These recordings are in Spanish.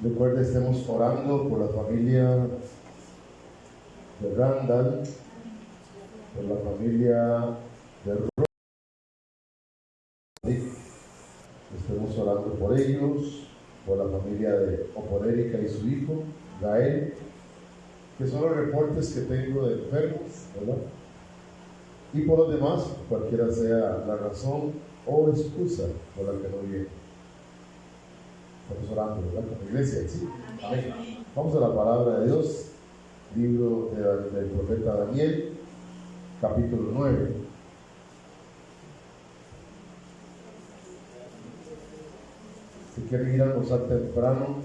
Recuerde, estemos orando por la familia de Randall, por la familia de Roddy. Estemos orando por ellos, por la familia de Oporérica y su hijo, Gael, que son los reportes que tengo de enfermos, ¿verdad? Y por los demás, cualquiera sea la razón o excusa por la que no viene. Estamos orando, ¿verdad? Con la iglesia, ¿sí? Amén. Vamos a la palabra de Dios, libro del profeta Daniel, capítulo 9. Si quieren ir a almorzar temprano,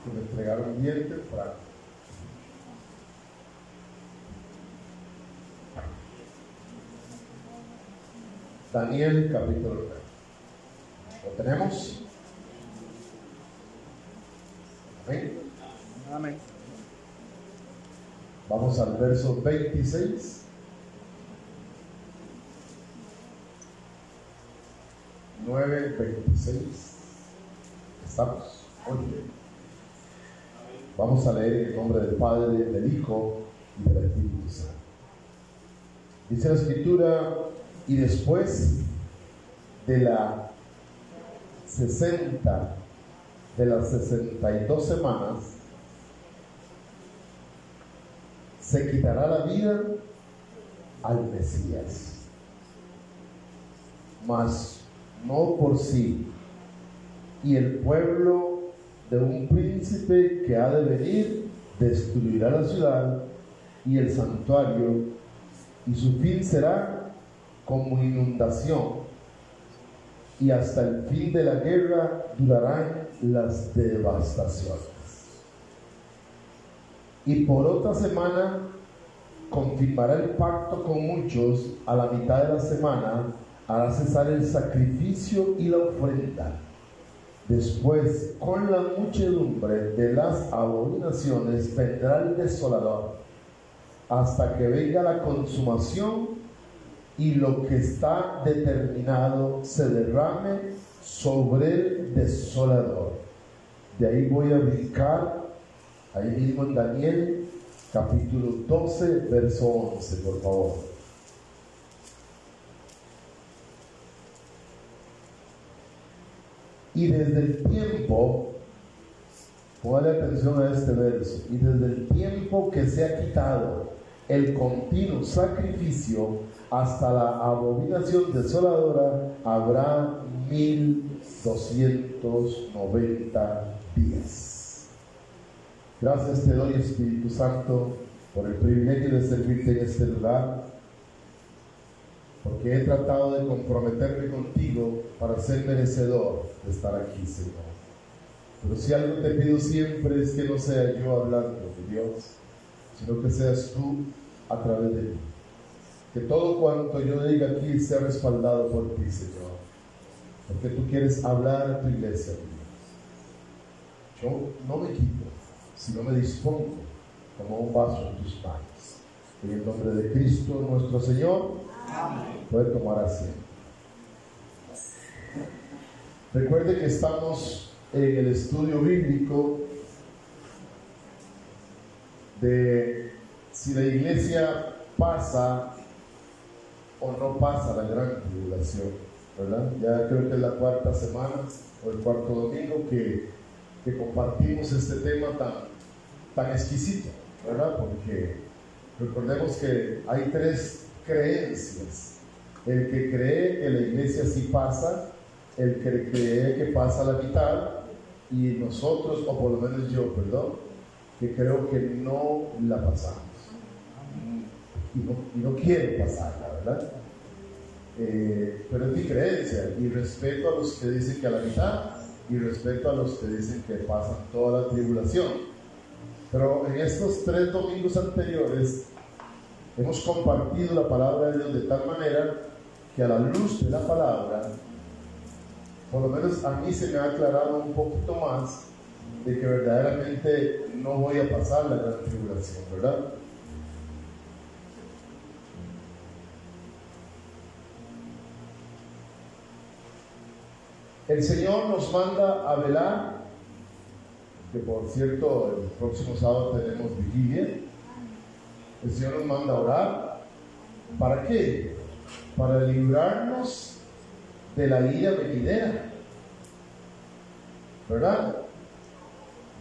que me entregaron bien temprano. Daniel, capítulo 9. ¿Lo tenemos? Amén. Amén. Vamos al verso 26. Nueve, 26. ¿Estamos? Muy bien. Vamos a leer en el nombre del Padre, del Hijo y del Espíritu Santo. Dice la Escritura: y después de las 62 semanas, se quitará la vida al Mesías, mas no por sí, y el pueblo de un príncipe que ha de venir destruirá la ciudad y el santuario, y su fin será como inundación, y hasta el fin de la guerra durarán las devastaciones. Y por otra semana confirmará el pacto con muchos. A la mitad de la semana hará cesar el sacrificio y la ofrenda. Después, con la muchedumbre de las abominaciones, vendrá el desolador, hasta que venga la consumación y lo que está determinado se derrame sobre el desolador. De ahí voy a brincar, ahí mismo en Daniel, capítulo 12, verso 11, por favor. Y desde el tiempo, póngale atención a este verso, y desde el tiempo que se ha quitado el continuo sacrificio hasta la abominación desoladora, habrá 1290 días. Gracias te doy, Espíritu Santo, por el privilegio de servirte en este lugar, porque he tratado de comprometerme contigo para ser merecedor de estar aquí, Señor. Pero si algo te pido siempre es que no sea yo hablando de Dios, sino que seas tú a través de mí. Que todo cuanto yo diga aquí sea respaldado por ti, Señor, porque tú quieres hablar a tu iglesia, Dios. Yo no me quito, sino me dispongo como un vaso en tus manos. En el nombre de Cristo nuestro Señor, amén. Puede tomar asiento. Recuerde que estamos en el estudio bíblico de si la iglesia pasa o no pasa la gran tribulación, ¿verdad? Ya creo que es la cuarta semana o el cuarto domingo que compartimos este tema tan exquisito, ¿verdad? Porque recordemos que hay tres creencias: el que cree que la iglesia sí pasa, el que cree que pasa la mitad, y nosotros, o por lo menos yo, que creo que no la pasamos y no quiero pasarla, ¿verdad? Pero es mi creencia, y respeto a los que dicen que a la mitad, y respeto a los que dicen que pasan toda la tribulación. Pero en estos 3 domingos anteriores hemos compartido la palabra de Dios de tal manera que a la luz de la palabra, por lo menos a mí se me ha aclarado un poquito más de que verdaderamente no voy a pasar la gran tribulación, ¿verdad? El Señor nos manda a velar, que por cierto el próximo sábado tenemos vigilia. El Señor nos manda a orar. ¿Para qué? Para librarnos de la ira venidera, ¿verdad?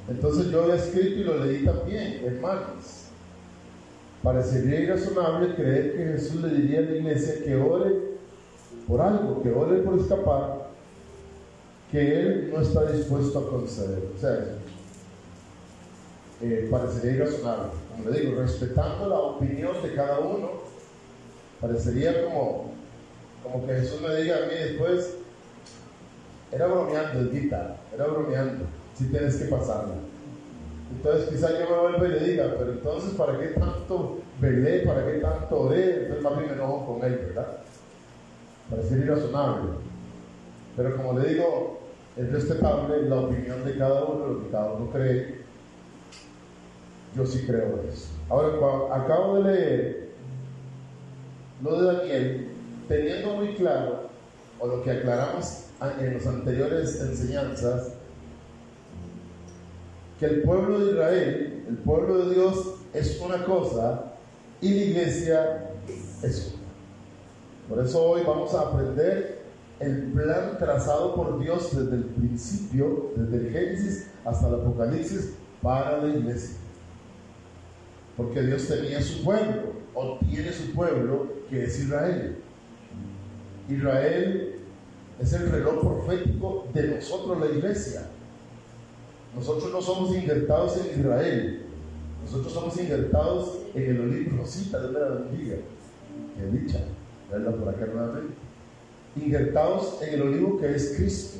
Entonces yo había escrito y lo leí también, hermanos. Parecería irrazonable creer que Jesús le diría a la iglesia que ore por algo, que ore por escapar, que Él no está dispuesto a conceder. O sea, parecería irrazonable. Como le digo, respetando la opinión de cada uno, parecería como que Jesús me diga a mí después, era bromeando, Edita, era bromeando, si tienes que pasarla. Entonces quizá yo me vuelva y le diga, pero entonces ¿para qué tanto velé? ¿Para qué tanto oré? Entonces más bien me enojo con él, ¿verdad? Parecería irrazonable. Pero como le digo, es respetable la opinión de cada uno, lo que cada uno cree. Yo sí creo eso. Ahora, cuando acabo de leer lo de Daniel, teniendo muy claro, o lo que aclaramos en las anteriores enseñanzas, que el pueblo de Israel, el pueblo de Dios es una cosa y la iglesia es otra. Por eso hoy vamos a aprender el plan trazado por Dios desde el principio, desde el Génesis hasta el Apocalipsis, para la iglesia. Porque Dios tenía su pueblo, o tiene su pueblo, que es Israel. Israel es el reloj profético de nosotros, la iglesia. Nosotros no somos injertados en Israel, nosotros somos injertados en el olivo. Rosita, Dios me la bendiga, qué dicha verla por acá nuevamente. Injertados en el olivo que es Cristo.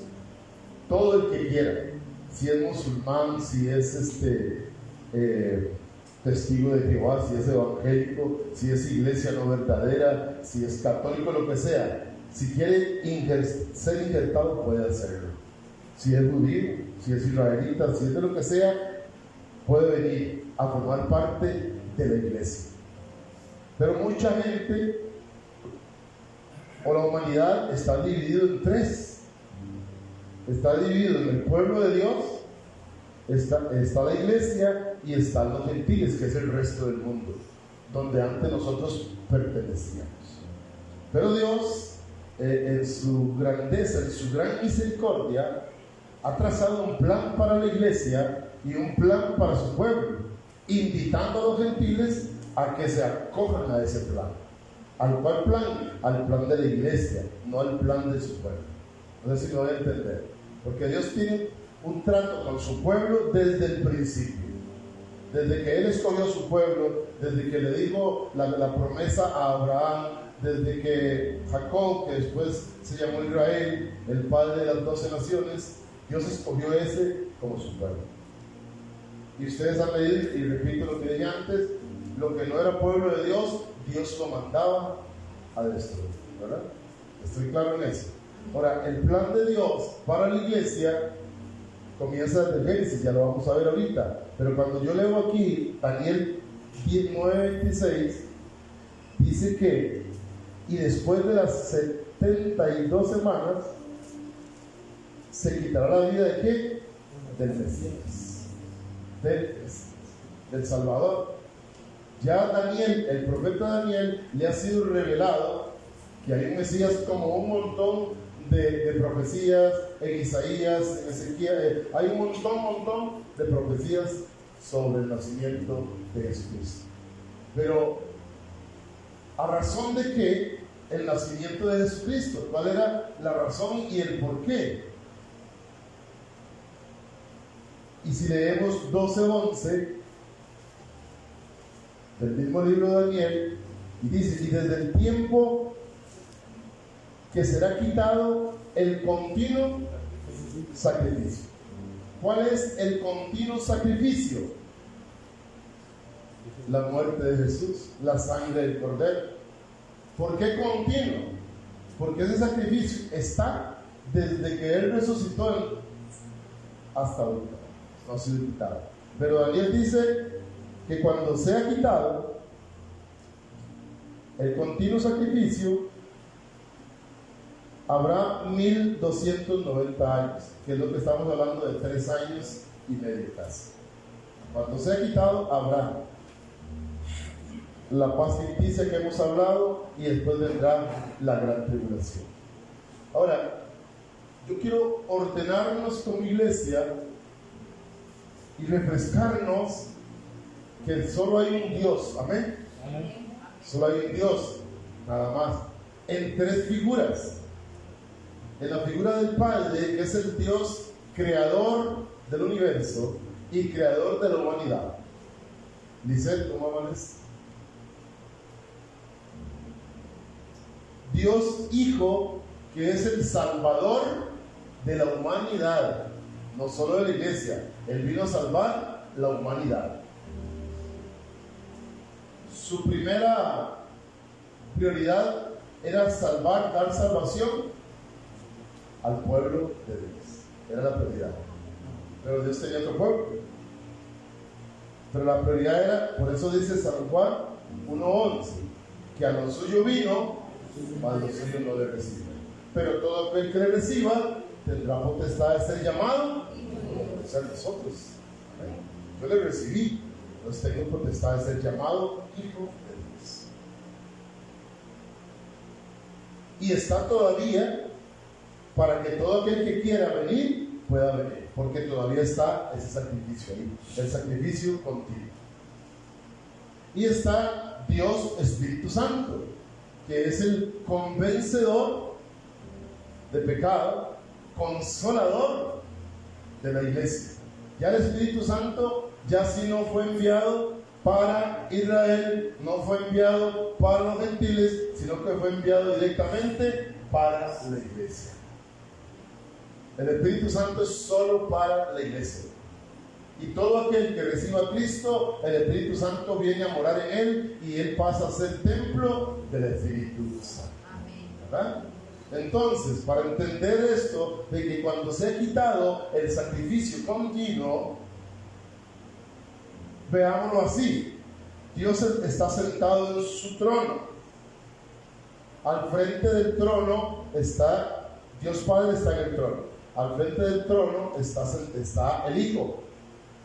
Todo el que quiera, si es musulmán, si es testigo de Jehová, si es evangélico, si es iglesia no verdadera, si es católico, lo que sea, si quiere ser injertado puede hacerlo. Si es judío, si es israelita, si es de lo que sea, puede venir a formar parte de la iglesia. Pero mucha gente o la humanidad está dividido en tres. Está dividido en el pueblo de Dios, está la iglesia y están los gentiles, que es el resto del mundo, donde antes nosotros pertenecíamos. Pero Dios, en su grandeza, en su gran misericordia, ha trazado un plan para la iglesia y un plan para su pueblo, invitando a los gentiles a que se acojan a ese plan. ¿Al cual plan? Al plan de la iglesia, no al plan de su pueblo. No sé si me voy a entender. Porque Dios tiene un trato con su pueblo desde el principio. Desde que Él escogió a su pueblo, desde que le dijo la promesa a Abraham, desde que Jacob, que después se llamó Israel, el padre de las 12 naciones, Dios escogió ese como su pueblo. Y ustedes han leído, y repito lo que dije antes, lo que no era pueblo de Dios, Dios lo mandaba a destruir, ¿verdad? Estoy claro en eso. Ahora, el plan de Dios para la iglesia comienza desde el Génesis, ya lo vamos a ver ahorita, pero cuando yo leo aquí Daniel 9:26, dice que y después de las 72 semanas se quitará la vida de ¿qué? Del Mesías, del Salvador. Ya Daniel, el profeta Daniel, le ha sido revelado que hay un Mesías, como un montón de profecías en Isaías, en Ezequiel, hay un montón de profecías sobre el nacimiento de Jesucristo. Pero ¿a razón de qué el nacimiento de Jesucristo? ¿Cuál era la razón y el por qué? Y si leemos 12:11 del mismo libro de Daniel, y dice: y desde el tiempo que será quitado el continuo sacrificio. ¿Cuál es el continuo sacrificio? La muerte de Jesús, la sangre del Cordero. ¿Por qué continuo? Porque ese sacrificio está desde que Él resucitó hasta ahorita, no ha sido quitado. Pero Daniel dice que cuando sea quitado el continuo sacrificio, habrá 1290 años, que es lo que estamos hablando de 3 años y medio casi. Cuando sea quitado, habrá la paz ficticia que hemos hablado y después vendrá la gran tribulación. Ahora, yo quiero ordenarnos como iglesia y refrescarnos que solo hay un Dios, amén. Solo hay un Dios, nada más, en 3 figuras. En la figura del Padre, que es el Dios creador del universo y creador de la humanidad. Lisette, ¿cómo amanes? Dios Hijo, que es el Salvador de la humanidad, no solo de la iglesia. Él vino a salvar la humanidad. Su primera prioridad era salvar, dar salvación al pueblo de Dios. Era la prioridad. Pero Dios tenía otro pueblo. Pero la prioridad era, por eso dice San Juan 1:11, que a lo suyo vino, mas los suyos no le reciben. Pero todo aquel que le reciba tendrá potestad de ser llamado, o sea, nosotros. Yo le recibí, entonces tengo potestad de ser llamado hijo de Dios. Y está todavía para que todo aquel que quiera venir pueda venir, porque todavía está ese sacrificio ahí, el sacrificio continuo. Y está Dios Espíritu Santo, que es el convencedor de pecado, consolador de la iglesia. Ya el Espíritu Santo ya sí no fue enviado para Israel, no fue enviado para los gentiles, sino que fue enviado directamente para la iglesia. El Espíritu Santo es solo para la iglesia. Y todo aquel que reciba a Cristo, el Espíritu Santo viene a morar en él y él pasa a ser templo del Espíritu Santo. ¿Verdad? Entonces, para entender esto, de que cuando se ha quitado el sacrificio continuo, veámoslo así: Dios está sentado en su trono. Al frente del trono está Dios Padre, está en el trono. Al frente del trono está el Hijo,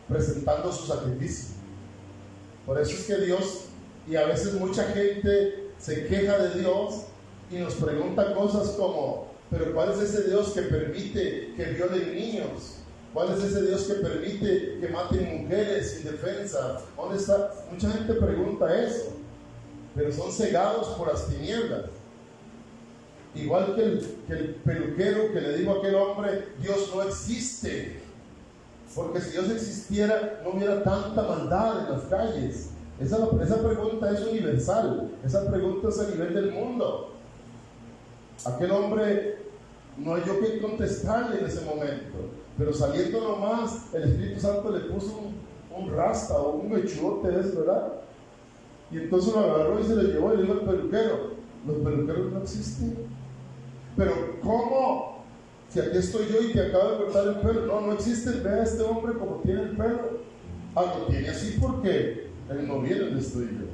presentando su sacrificio. Por eso es que Dios, y a veces mucha gente se queja de Dios y nos pregunta cosas como: pero ¿cuál es ese Dios que permite que violen niños? ¿Cuál es ese Dios que permite que maten mujeres sin defensa? ¿Dónde está? Mucha gente pregunta eso, pero son cegados por las tinieblas. Igual que el peluquero que le dijo a aquel hombre: Dios no existe, porque si Dios existiera no hubiera tanta maldad en las calles. Esa pregunta es universal, esa pregunta es a nivel del mundo. Aquel hombre no hay yo que contestarle en ese momento, pero saliendo nomás el Espíritu Santo le puso un rasta o un mechote, ¿verdad? Y entonces lo agarró y se lo llevó y le dijo al peluquero: los peluqueros no existen. Pero ¿cómo? Si aquí estoy yo y te acabo de cortar el pelo. No existe. Ve a este hombre como tiene el pelo. Lo tiene así porque él no viene donde estoy yo.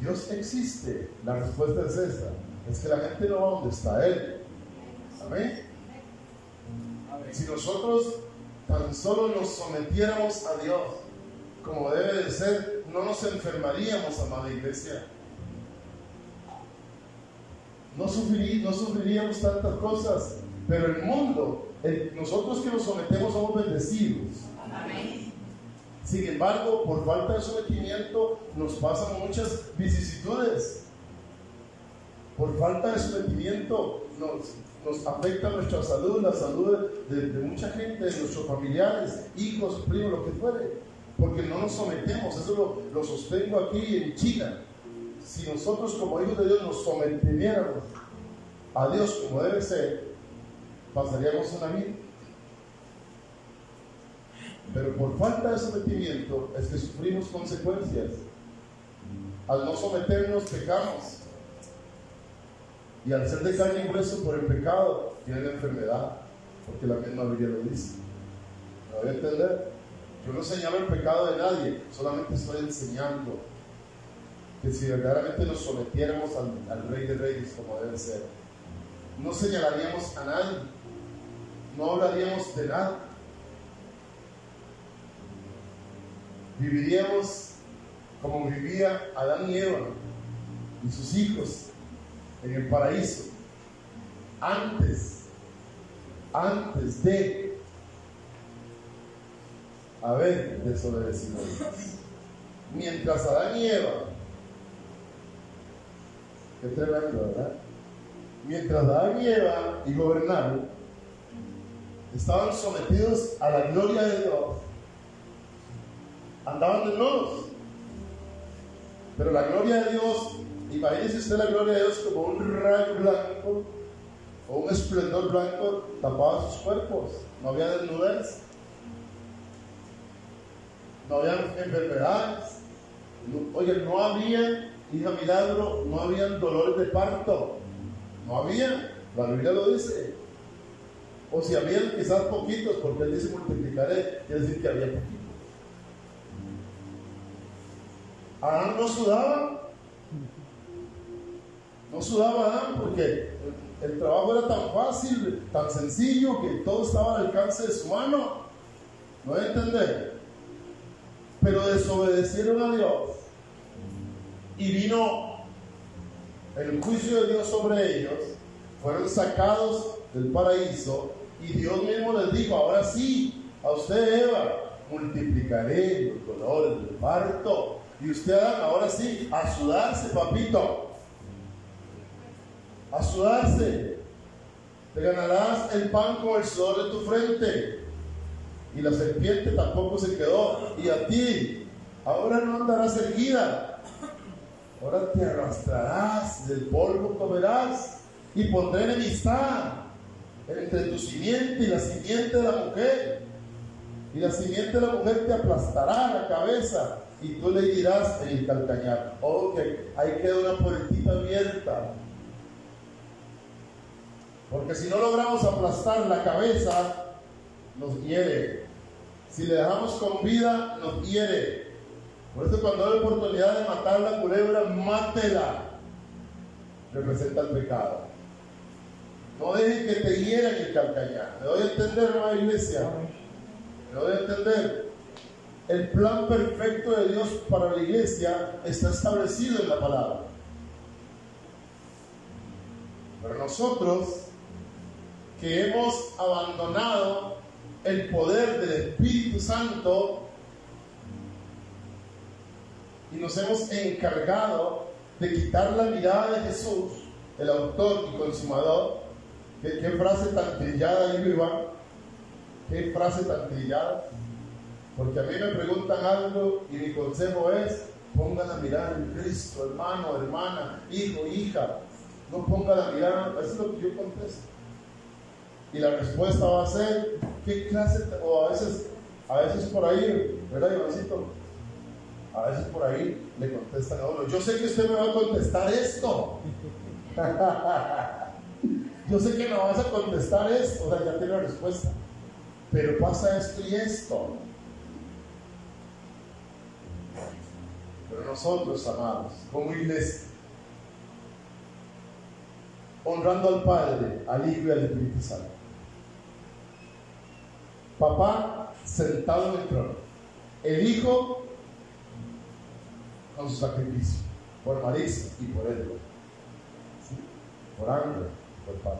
Dios existe. La respuesta es esta: es que la gente no va donde está Él. Amén. Si nosotros tan solo nos sometiéramos a Dios como debe de ser, no nos enfermaríamos, amada iglesia. No sufriríamos tantas cosas. Pero el mundo, nosotros que nos sometemos somos bendecidos. Amén. Sin embargo, por falta de sometimiento nos pasan muchas vicisitudes. Por falta de sometimiento nos afecta nuestra salud, la salud de mucha gente, de nuestros familiares, hijos, primos, lo que fuere, porque no nos sometemos. Eso lo sostengo aquí en China. Si nosotros como hijos de Dios nos sometiéramos a Dios como debe ser, pasaríamos una vida. Pero por falta de sometimiento es que sufrimos consecuencias. Al no someternos pecamos, y al ser de carne y hueso por el pecado tiene la enfermedad, porque la misma Biblia lo dice. ¿Me voy a entender? Yo no señalo el pecado de nadie, solamente estoy enseñando que si verdaderamente nos sometiéramos al Rey de Reyes como debe ser, no señalaríamos a nadie, no hablaríamos de nada. Viviríamos como vivía Adán y Eva y sus hijos en el paraíso, antes de haber desobedecido a Dios. Mientras Adán y Eva, qué tremendo, ¿verdad? Mientras Adán y Eva y gobernaron, estaban sometidos a la gloria de Dios, andaban desnudos. Pero la gloria de Dios, imagínese usted la gloria de Dios como un rayo blanco o un esplendor blanco tapaba sus cuerpos. No había desnudez, no había enfermedades. Oye, no había, hija milagro, no habían dolores de parto. No había, la Biblia lo dice. O si habían, quizás poquitos, porque él dice multiplicaré, quiere decir que había poquitos. Adán no sudaba Adán porque el trabajo era tan fácil, tan sencillo, que todo estaba al alcance de su mano. No hay entender. Pero desobedecieron a Dios y vino el juicio de Dios sobre ellos. Fueron sacados del paraíso y Dios mismo les dijo: ahora sí, a usted Eva multiplicaré los dolores del parto. Y usted Adán, ahora sí, a sudarse, papito, a sudarse. Te ganarás el pan con el sudor de tu frente. Y la serpiente tampoco se quedó. Y a ti, ahora no andarás erguida, ahora te arrastrarás, del polvo comerás, y pondré enemistad entre tu simiente y la simiente de la mujer, y la simiente de la mujer te aplastará la cabeza, y tú le dirás en el calcañar. Ok, ahí queda una puertita abierta, porque si no logramos aplastar la cabeza, nos hiere. Si le dejamos con vida, nos hiere. Por eso cuando hay oportunidad de matar la culebra, mátela. Representa el pecado. No dejen que te hieran el calcañar. ¿Me doy a entender, hermana iglesia? ¿Me doy a entender? El plan perfecto de Dios para la iglesia está establecido en la palabra. Pero nosotros, que hemos abandonado el poder del Espíritu Santo y nos hemos encargado de quitar la mirada de Jesús, el autor y consumador. ¿Qué frase tan trillada, hijo Iván? ¿Qué frase tan trillada? Porque a mí me preguntan algo y mi consejo es: pongan la mirada en Cristo, hermano, hermana, hijo, hija. No pongan la mirada, eso es lo que yo contesto. Y la respuesta va a ser: ¿qué clase? O a veces por ahí, ¿verdad, Ivancito? A veces por ahí le contestan a uno: yo sé que usted me va a contestar esto. Yo sé que me vas a contestar esto. O sea, ya tiene la respuesta. Pero pasa esto y esto. Pero nosotros, amados, como iglesia, honrando al Padre, al Hijo y al Espíritu Santo. Papá sentado en el trono, el Hijo con su sacrificio, por malicia y por él, ¿sí? Por hambre, por Padre.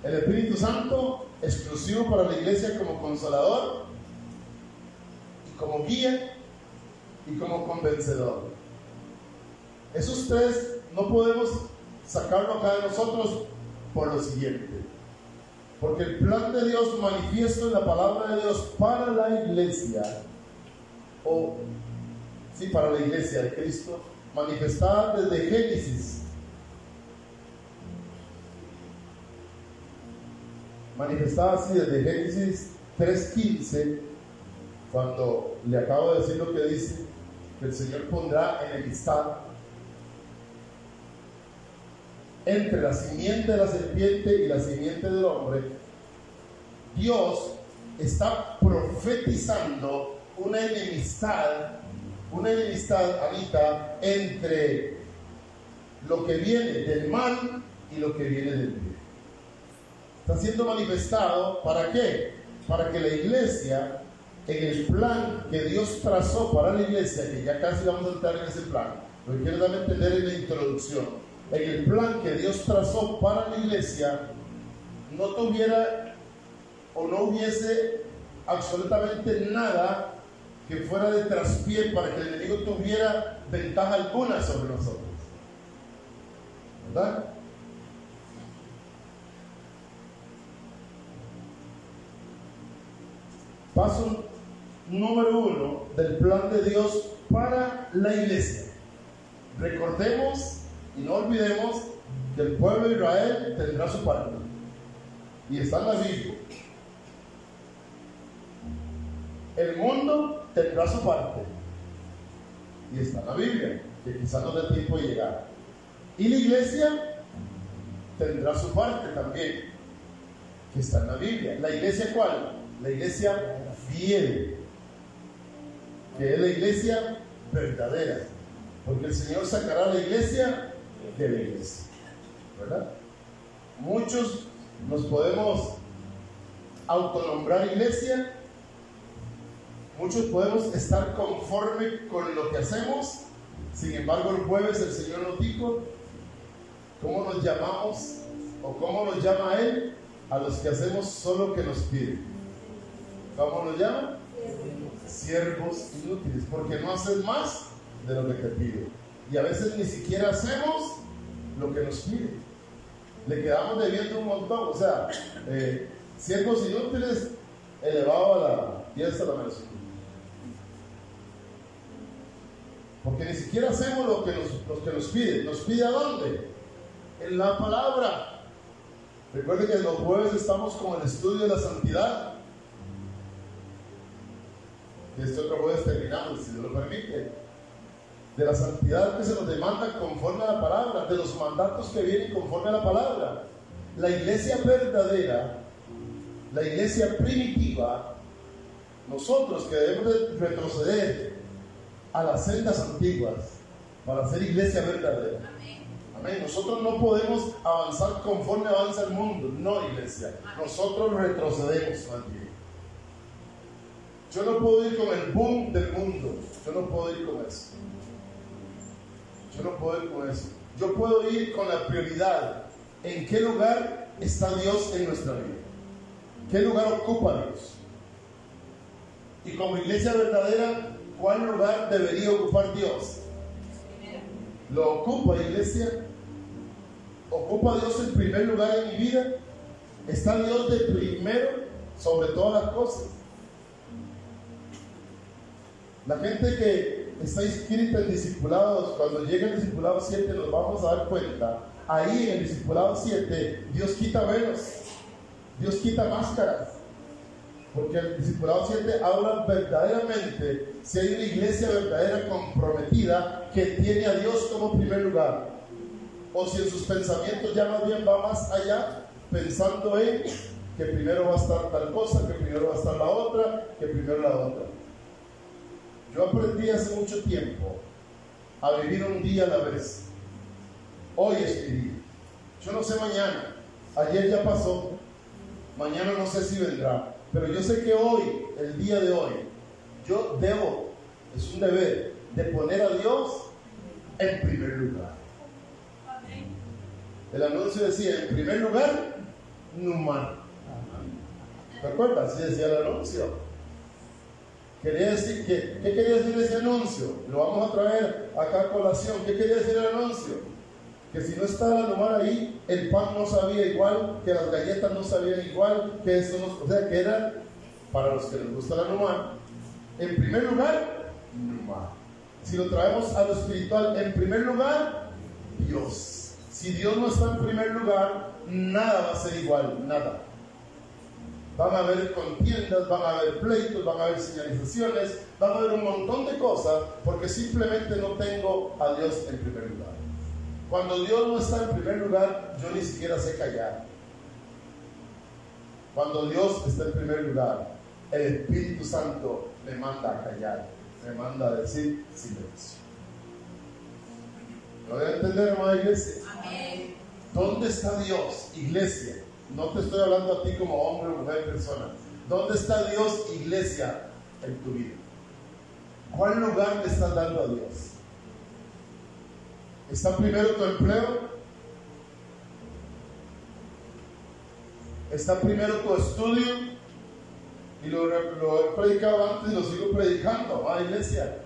El Espíritu Santo, exclusivo para la iglesia como consolador y como guía y como convencedor. Esos tres no podemos sacarlo acá de nosotros por lo siguiente: porque el plan de Dios manifiesto en la palabra de Dios para la iglesia, para la iglesia de Cristo, manifestada desde Génesis, manifestada así desde Génesis 3:15, cuando le acabo de decir lo que dice, que el Señor pondrá enemistad entre la simiente de la serpiente y la simiente del hombre. Dios está profetizando una enemistad, Anita, entre lo que viene del mal y lo que viene del bien. Está siendo manifestado, ¿para qué? Para que la iglesia, en el plan que Dios trazó para la iglesia, que ya casi vamos a entrar en ese plan, lo que quiero dar a entender en la introducción, en el plan que Dios trazó para la iglesia, no tuviera o no hubiese absolutamente nada que fuera de traspié para que el enemigo tuviera ventaja alguna sobre nosotros, ¿verdad? Paso número 1 del plan de Dios para la iglesia. Recordemos y no olvidemos que el pueblo de Israel tendrá su parte, y está en la Biblia. El mundo tendrá su parte, y está en la Biblia, que quizás no dé tiempo de llegar. Y la iglesia tendrá su parte también, que está en la Biblia. ¿La iglesia cuál? La iglesia fiel, que es la iglesia verdadera, porque el Señor sacará la iglesia de la iglesia, ¿verdad? Muchos nos podemos autonombrar iglesia, muchos podemos estar conforme con lo que hacemos. Sin embargo, el jueves el Señor nos dijo cómo nos llamamos, o cómo nos llama a Él a los que hacemos solo que nos pide. ¿Cómo nos llama? Siervos inútiles, porque no haces más de lo que te pide, y a veces ni siquiera hacemos lo que nos pide, le quedamos debiendo un montón. O sea, siervos inútiles elevado a la fiesta de la mención, porque ni siquiera hacemos lo que nos pide. ¿Nos pide a dónde? En la palabra. Recuerden que los jueves estamos con el estudio de la santidad. Este otro jueves terminamos, si Dios lo permite, de la santidad que se nos demanda conforme a la palabra, de los mandatos que vienen conforme a la palabra. La iglesia verdadera, la iglesia primitiva, nosotros que debemos de retroceder a las sendas antiguas para ser iglesia verdadera. Amén. Nosotros no podemos avanzar conforme avanza el mundo, no, iglesia. Nosotros retrocedemos también. Yo no puedo ir con el boom del mundo. Yo no puedo ir con eso. Yo puedo ir con la prioridad. ¿En qué lugar está Dios en nuestra vida? ¿Qué lugar ocupa Dios? Y como iglesia verdadera, ¿cuál lugar debería ocupar Dios? ¿Lo ocupa, iglesia? ¿Ocupa Dios el primer lugar en mi vida? ¿Está Dios de primero sobre todas las cosas? La gente que está inscrita en discipulados, cuando llega el discipulado 7 nos vamos a dar cuenta, ahí en el discipulado 7 Dios quita velos, Dios quita máscaras, porque el discipulado 7 habla verdaderamente si hay una iglesia verdadera comprometida que tiene a Dios como primer lugar, o si en sus pensamientos ya más bien va más allá, pensando en que primero va a estar tal cosa, que primero va a estar la otra, que primero la otra. Yo aprendí hace mucho tiempo a vivir un día a la vez. Hoy es mi día. Yo no sé mañana. Ayer ya pasó. Mañana no sé si vendrá. Pero yo sé que hoy, el día de hoy, yo debo, es un deber, de poner a Dios en primer lugar. El anuncio decía, en primer lugar, Numán. ¿Te acuerdas? Así decía el anuncio. Quería decir que, ¿qué quería decir ese anuncio? Lo vamos a traer acá a colación. ¿Qué quería decir el anuncio? Que si no estaba la Numán ahí, el pan no sabía igual, que las galletas no sabían igual, que eso no, o sea, que era, para los que les gusta la Numán, en primer lugar, Numán. Si lo traemos a lo espiritual, en primer lugar, Dios. Si Dios no está en primer lugar, nada va a ser igual, nada. Van a haber contiendas, van a haber pleitos, van a haber señalizaciones, van a haber un montón de cosas, porque simplemente no tengo a Dios en primer lugar. Cuando Dios no está en primer lugar, yo ni siquiera sé callar. Cuando Dios está en primer lugar, el Espíritu Santo me manda a callar, me manda a decir silencio. ¿Lo voy a entender, hermana iglesia? Amén. ¿Dónde está Dios, iglesia? No te estoy hablando a ti como hombre, mujer, persona. ¿Dónde está Dios, iglesia, en tu vida? ¿Cuál lugar le estás dando a Dios? ¿Está primero tu empleo? ¿Está primero tu estudio? Y lo he predicado antes y lo sigo predicando. Iglesia,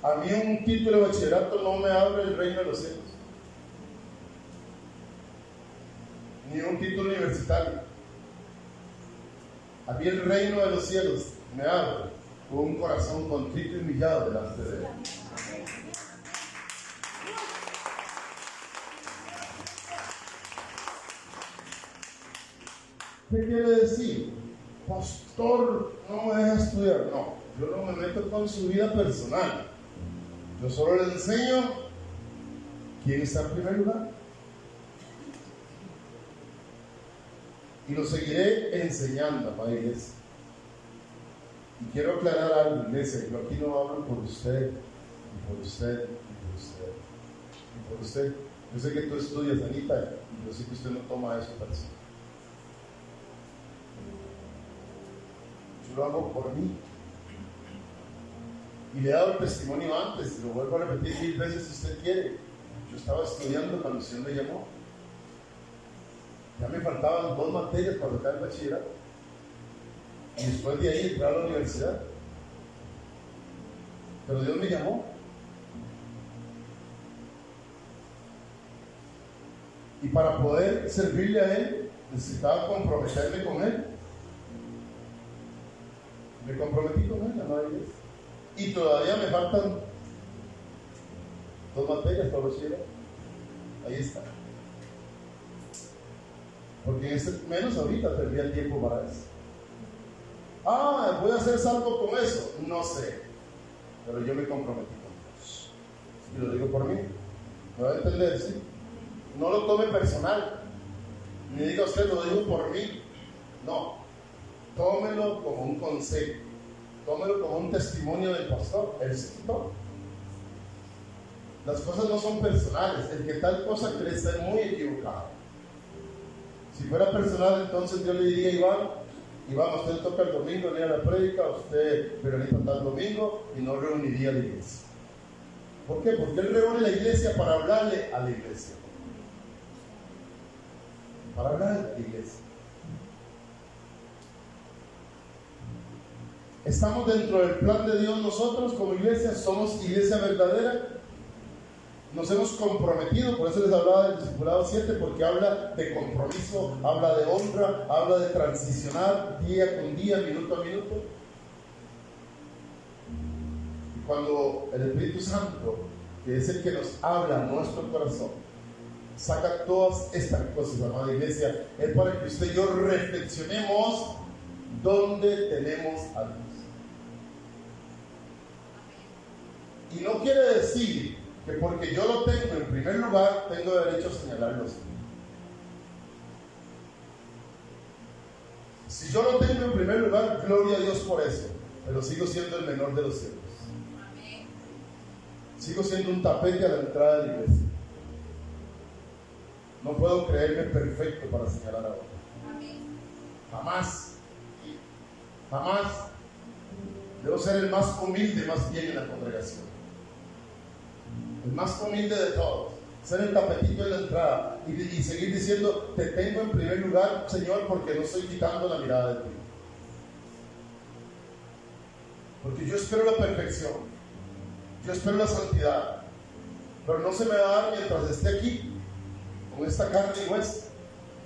a mí un título de bachillerato no me abre el reino de los cielos. Ni un título universitario. A mí el reino de los cielos me abre con un corazón contrito y humillado delante de Él. ¿Qué quiere decir? Pastor, no me deja estudiar. No, yo no me meto con su vida personal. Yo solo le enseño quién está en primer lugar. Y lo seguiré enseñando, amada iglesia. Y quiero aclarar algo, iglesia. Yo aquí no hablo por usted, y por usted, y por usted, y por usted. Yo sé que tú estudias, Anita, y yo sé que usted no toma eso personal. Yo lo hago por mí. Y le he dado el testimonio antes, y lo vuelvo a repetir 1000 veces si usted quiere. Yo estaba estudiando cuando el Señor me llamó. Ya me faltaban 2 materias para sacar el bachillerato. Y después de ahí entrar a la universidad. Pero Dios me llamó. Y para poder servirle a Él, necesitaba comprometerme con Él. Me comprometí con Él, amada iglesia. Y todavía me faltan 2 materias para bachillerato. Ahí está. Porque menos ahorita tendría el tiempo para eso. ¿Voy a hacer algo con eso? No sé. Pero yo me comprometí con Dios. Y lo digo por mí. ¿Me va a entender? ¿Sí? No lo tome personal. Ni diga usted, lo digo por mí. No. Tómelo como un consejo. Tómelo como un testimonio del pastor. Él se quitó. Las cosas no son personales. El que tal cosa cree está muy equivocado. Si fuera personal, entonces yo le diría a Iván, usted toca el domingo, lea la prédica, usted Verónica está el domingo y no reuniría a la iglesia. ¿Por qué? Porque él reúne la iglesia para hablarle a la iglesia. Para hablarle a la iglesia. ¿Estamos dentro del plan de Dios nosotros como iglesia? ¿Somos iglesia verdadera? Nos hemos comprometido, por eso les hablaba del discipulado 7, porque habla de compromiso, habla de honra, habla de transicionar día con día, minuto a minuto. Y cuando el Espíritu Santo, que es el que nos habla a nuestro corazón, saca todas estas cosas, amada iglesia, es para que usted y yo reflexionemos dónde tenemos a Dios. Y no quiere decir que porque yo lo tengo en primer lugar, tengo derecho a señalarlo. Si yo lo tengo en primer lugar, gloria a Dios por eso, pero sigo siendo el menor de los cielos. Sigo siendo un tapete a la entrada de la iglesia. No puedo creerme perfecto para señalar a otro. Jamás. Jamás. Debo ser el más humilde, más bien en la congregación. El más humilde de todos, ser el tapetito en la entrada y seguir diciendo, te tengo en primer lugar, Señor, porque no estoy quitando la mirada de ti. Porque yo espero la perfección, yo espero la santidad, pero no se me va a dar mientras esté aquí, con esta carne y hueso.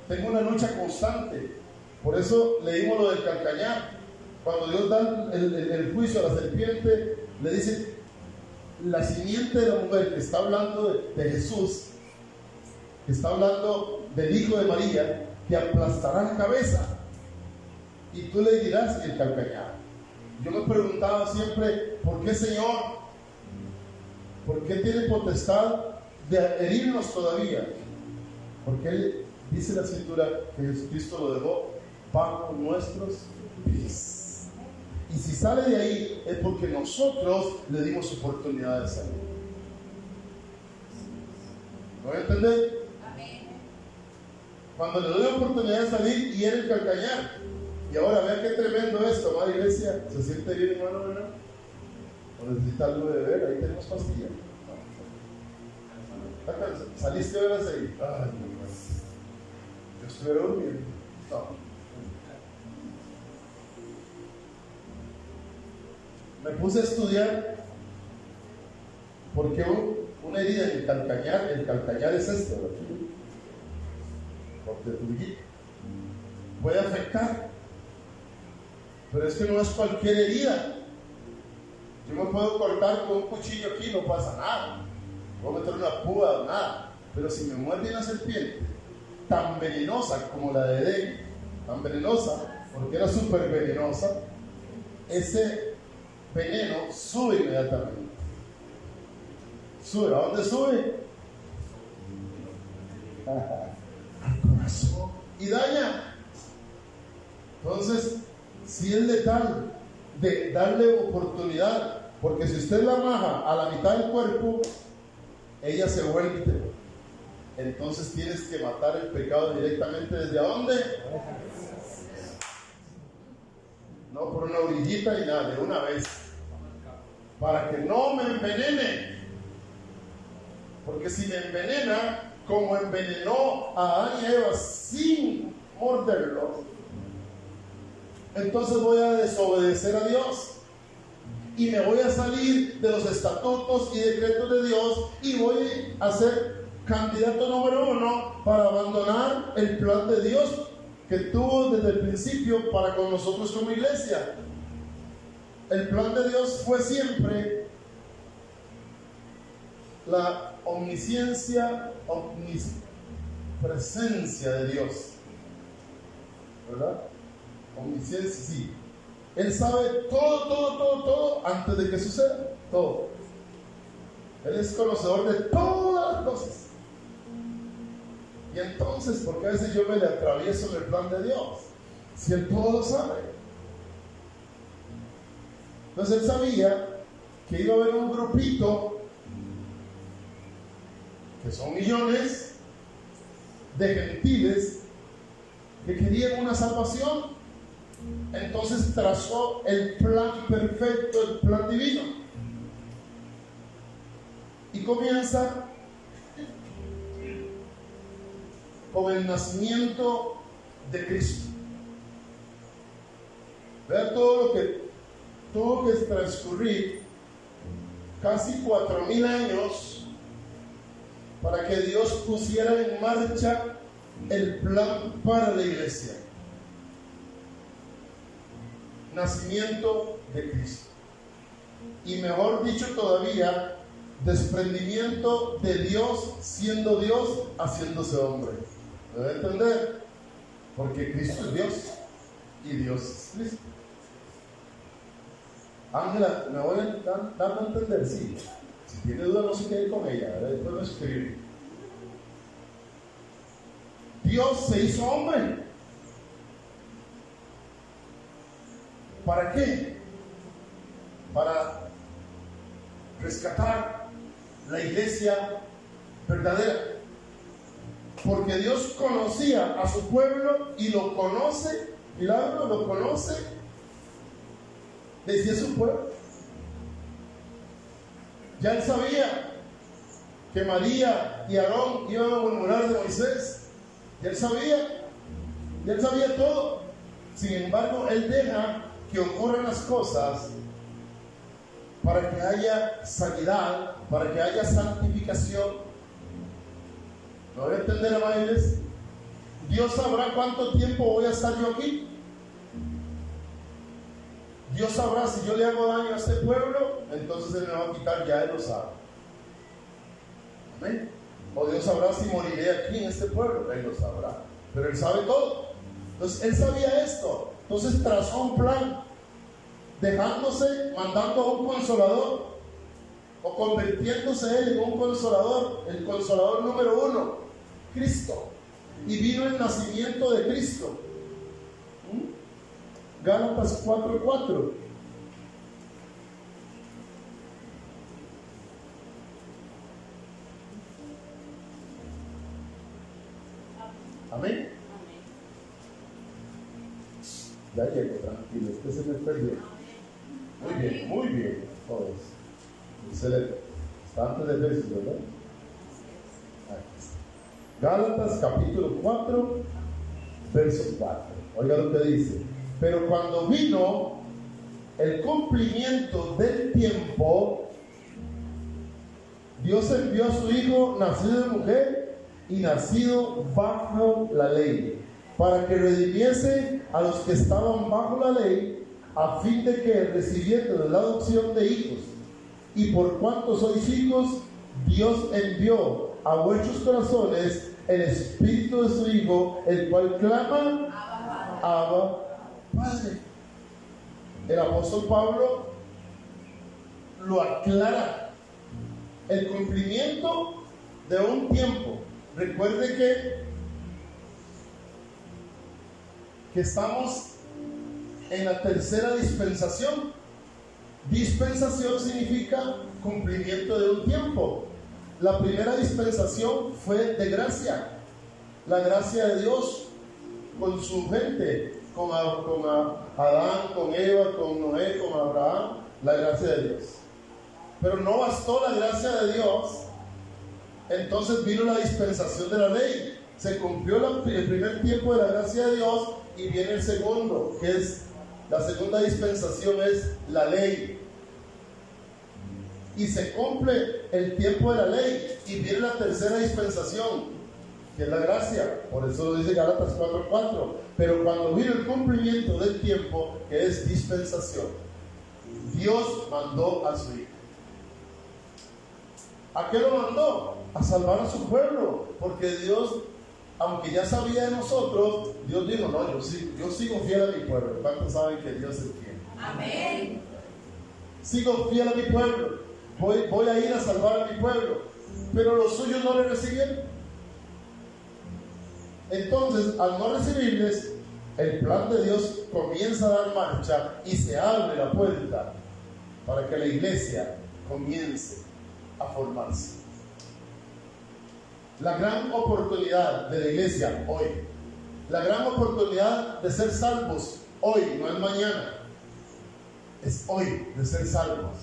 Tengo una lucha constante. Por eso leímos lo del calcañar. Cuando Dios da el juicio a la serpiente, le dice, la simiente de la mujer que está hablando de Jesús, que está hablando del hijo de María, te aplastará la cabeza y tú le dirás el calcañar. Yo me preguntaba siempre, ¿por qué, Señor? ¿Por qué tiene potestad de herirnos todavía? Porque Él dice la Escritura que Jesucristo lo dejó bajo nuestros pies. Y si sale de ahí es porque nosotros le dimos oportunidad de salir. ¿No voy a entender? Cuando le doy la oportunidad de salir, quiere el calcañar. Y ahora, vea qué tremendo esto, amada iglesia. ¿Se siente bien, hermano, verdad? ¿O necesita algo de beber? Ahí tenemos pastillas. ¿Saliste a las 6? Ay, no, yo estuviera durmiendo. No. Me puse a estudiar porque una herida en el calcañar es esto, puede afectar, pero es que no es cualquier herida. Yo me puedo cortar con un cuchillo aquí, no pasa nada, puedo meter una púa, nada, pero si me muerde una serpiente tan venenosa como la de Edén, tan venenosa, porque era súper venenosa, ese veneno sube inmediatamente. ¿Sube? ¿A dónde sube? Al corazón. Y daña. Entonces, si es letal, de darle oportunidad, porque si usted la maja a la mitad del cuerpo, ella se vuelve. Entonces tienes que matar el pecado directamente. ¿Desde dónde? No por una orillita ni nada, de una vez, para que no me envenene, porque si me envenena, como envenenó a Adán y a Eva sin morderlo, entonces voy a desobedecer a Dios y me voy a salir de los estatutos y decretos de Dios y voy a ser candidato número 1 para abandonar el plan de Dios que tuvo desde el principio para con nosotros como iglesia. El plan de Dios fue siempre la omnisciencia, omnipresencia de Dios, ¿verdad? Omnisciencia, sí. Él sabe todo antes de que suceda, todo. Él es conocedor de todas las cosas. Y entonces, ¿por qué a veces yo me le atravieso en el plan de Dios? Si Él todo lo sabe. Entonces Él sabía que iba a haber un grupito, que son millones de gentiles, que querían una salvación. Entonces trazó el plan perfecto, el plan divino. Y comienza con el nacimiento de Cristo. Vean todo lo que tuvo que transcurrir, casi 4,000 años, para que Dios pusiera en marcha el plan para la iglesia. Nacimiento de Cristo. Y mejor dicho todavía, desprendimiento de Dios siendo Dios, haciéndose hombre. ¿Me debe entender? Porque Cristo es Dios y Dios es Cristo. Ángela, ¿me voy dando a entender? Sí. Si tiene duda, no se quede con ella, ¿verdad? Después lo escribe. Dios se hizo hombre. ¿Para qué? Para rescatar la iglesia verdadera. Porque Dios conocía a su pueblo y lo conoce, milagro, lo conoce desde su pueblo. Ya Él sabía que María y Aarón iban a murmurar de Moisés. Ya Él sabía todo. Sin embargo, Él deja que ocurran las cosas para que haya sanidad, para que haya santificación. ¿Lo voy a entender, amables? Dios sabrá cuánto tiempo voy a estar yo aquí. Dios sabrá si yo le hago daño a este pueblo, entonces Él me va a quitar, ya Él lo sabe. Amén. O Dios sabrá si moriré aquí en este pueblo, Él lo sabrá. Pero Él sabe todo. Entonces Él sabía esto. Entonces trazó un plan, mandando a un consolador, o convirtiéndose Él en un consolador, el consolador número 1, Cristo. Y vino el nacimiento de Cristo. Gálatas 4:4. Amén. Ya llego, tranquilo, este se me perdió. Muy bien, todos. Excelente. Está antes de Efesios, ¿verdad? Aquí está. Gálatas capítulo 4, verso 4. Oiga lo que dice. Pero cuando vino el cumplimiento del tiempo, Dios envió a su Hijo, nacido de mujer y nacido bajo la ley, para que redimiese a los que estaban bajo la ley, a fin de que, recibiendo la adopción de hijos, y por cuanto sois hijos, Dios envió a vuestros corazones el Espíritu de su Hijo, el cual clama, Abba, Padre. El apóstol Pablo lo aclara. El cumplimiento de un tiempo. Recuerde que estamos en la tercera dispensación. Dispensación significa cumplimiento de un tiempo. La primera dispensación fue de gracia. La gracia de Dios con su gente, con Adán, con Eva, con Noé, con Abraham, la gracia de Dios. Pero no bastó la gracia de Dios, entonces vino la dispensación de la ley. Se cumplió el primer tiempo de la gracia de Dios y viene el segundo, que es la segunda dispensación, es la ley. Y se cumple el tiempo de la ley y viene la tercera dispensación, que es la gracia. Por eso lo dice Gálatas 4:4. Pero cuando vino el cumplimiento del tiempo, que es dispensación, Dios mandó a su Hijo. ¿A qué lo mandó? A salvar a su pueblo, porque Dios, aunque ya sabía de nosotros, Dios dijo, no, yo sigo fiel a mi pueblo. ¿Cuántos saben que Dios es fiel? Amén. Sigo fiel a mi pueblo, voy a ir a salvar a mi pueblo, pero los suyos no le recibieron. Entonces, al no recibirles, el plan de Dios comienza a dar marcha y se abre la puerta para que la iglesia comience a formarse. La gran oportunidad de la iglesia hoy, la gran oportunidad de ser salvos hoy, no es mañana, es hoy de ser salvos,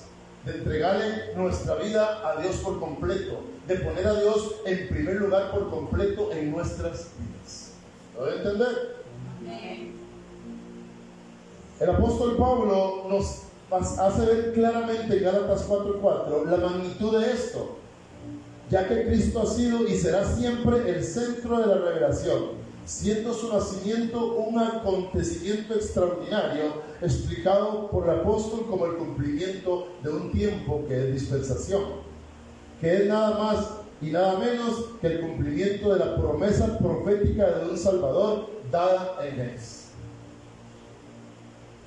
de entregarle nuestra vida a Dios por completo, de poner a Dios en primer lugar por completo en nuestras vidas. ¿Lo debe entender? El apóstol Pablo nos hace ver claramente en Gálatas 4:4 la magnitud de esto, ya que Cristo ha sido y será siempre el centro de la revelación, siendo su nacimiento un acontecimiento extraordinario, explicado por el apóstol como el cumplimiento de un tiempo que es dispensación, que es nada más y nada menos que el cumplimiento de la promesa profética de un Salvador dada en Génesis.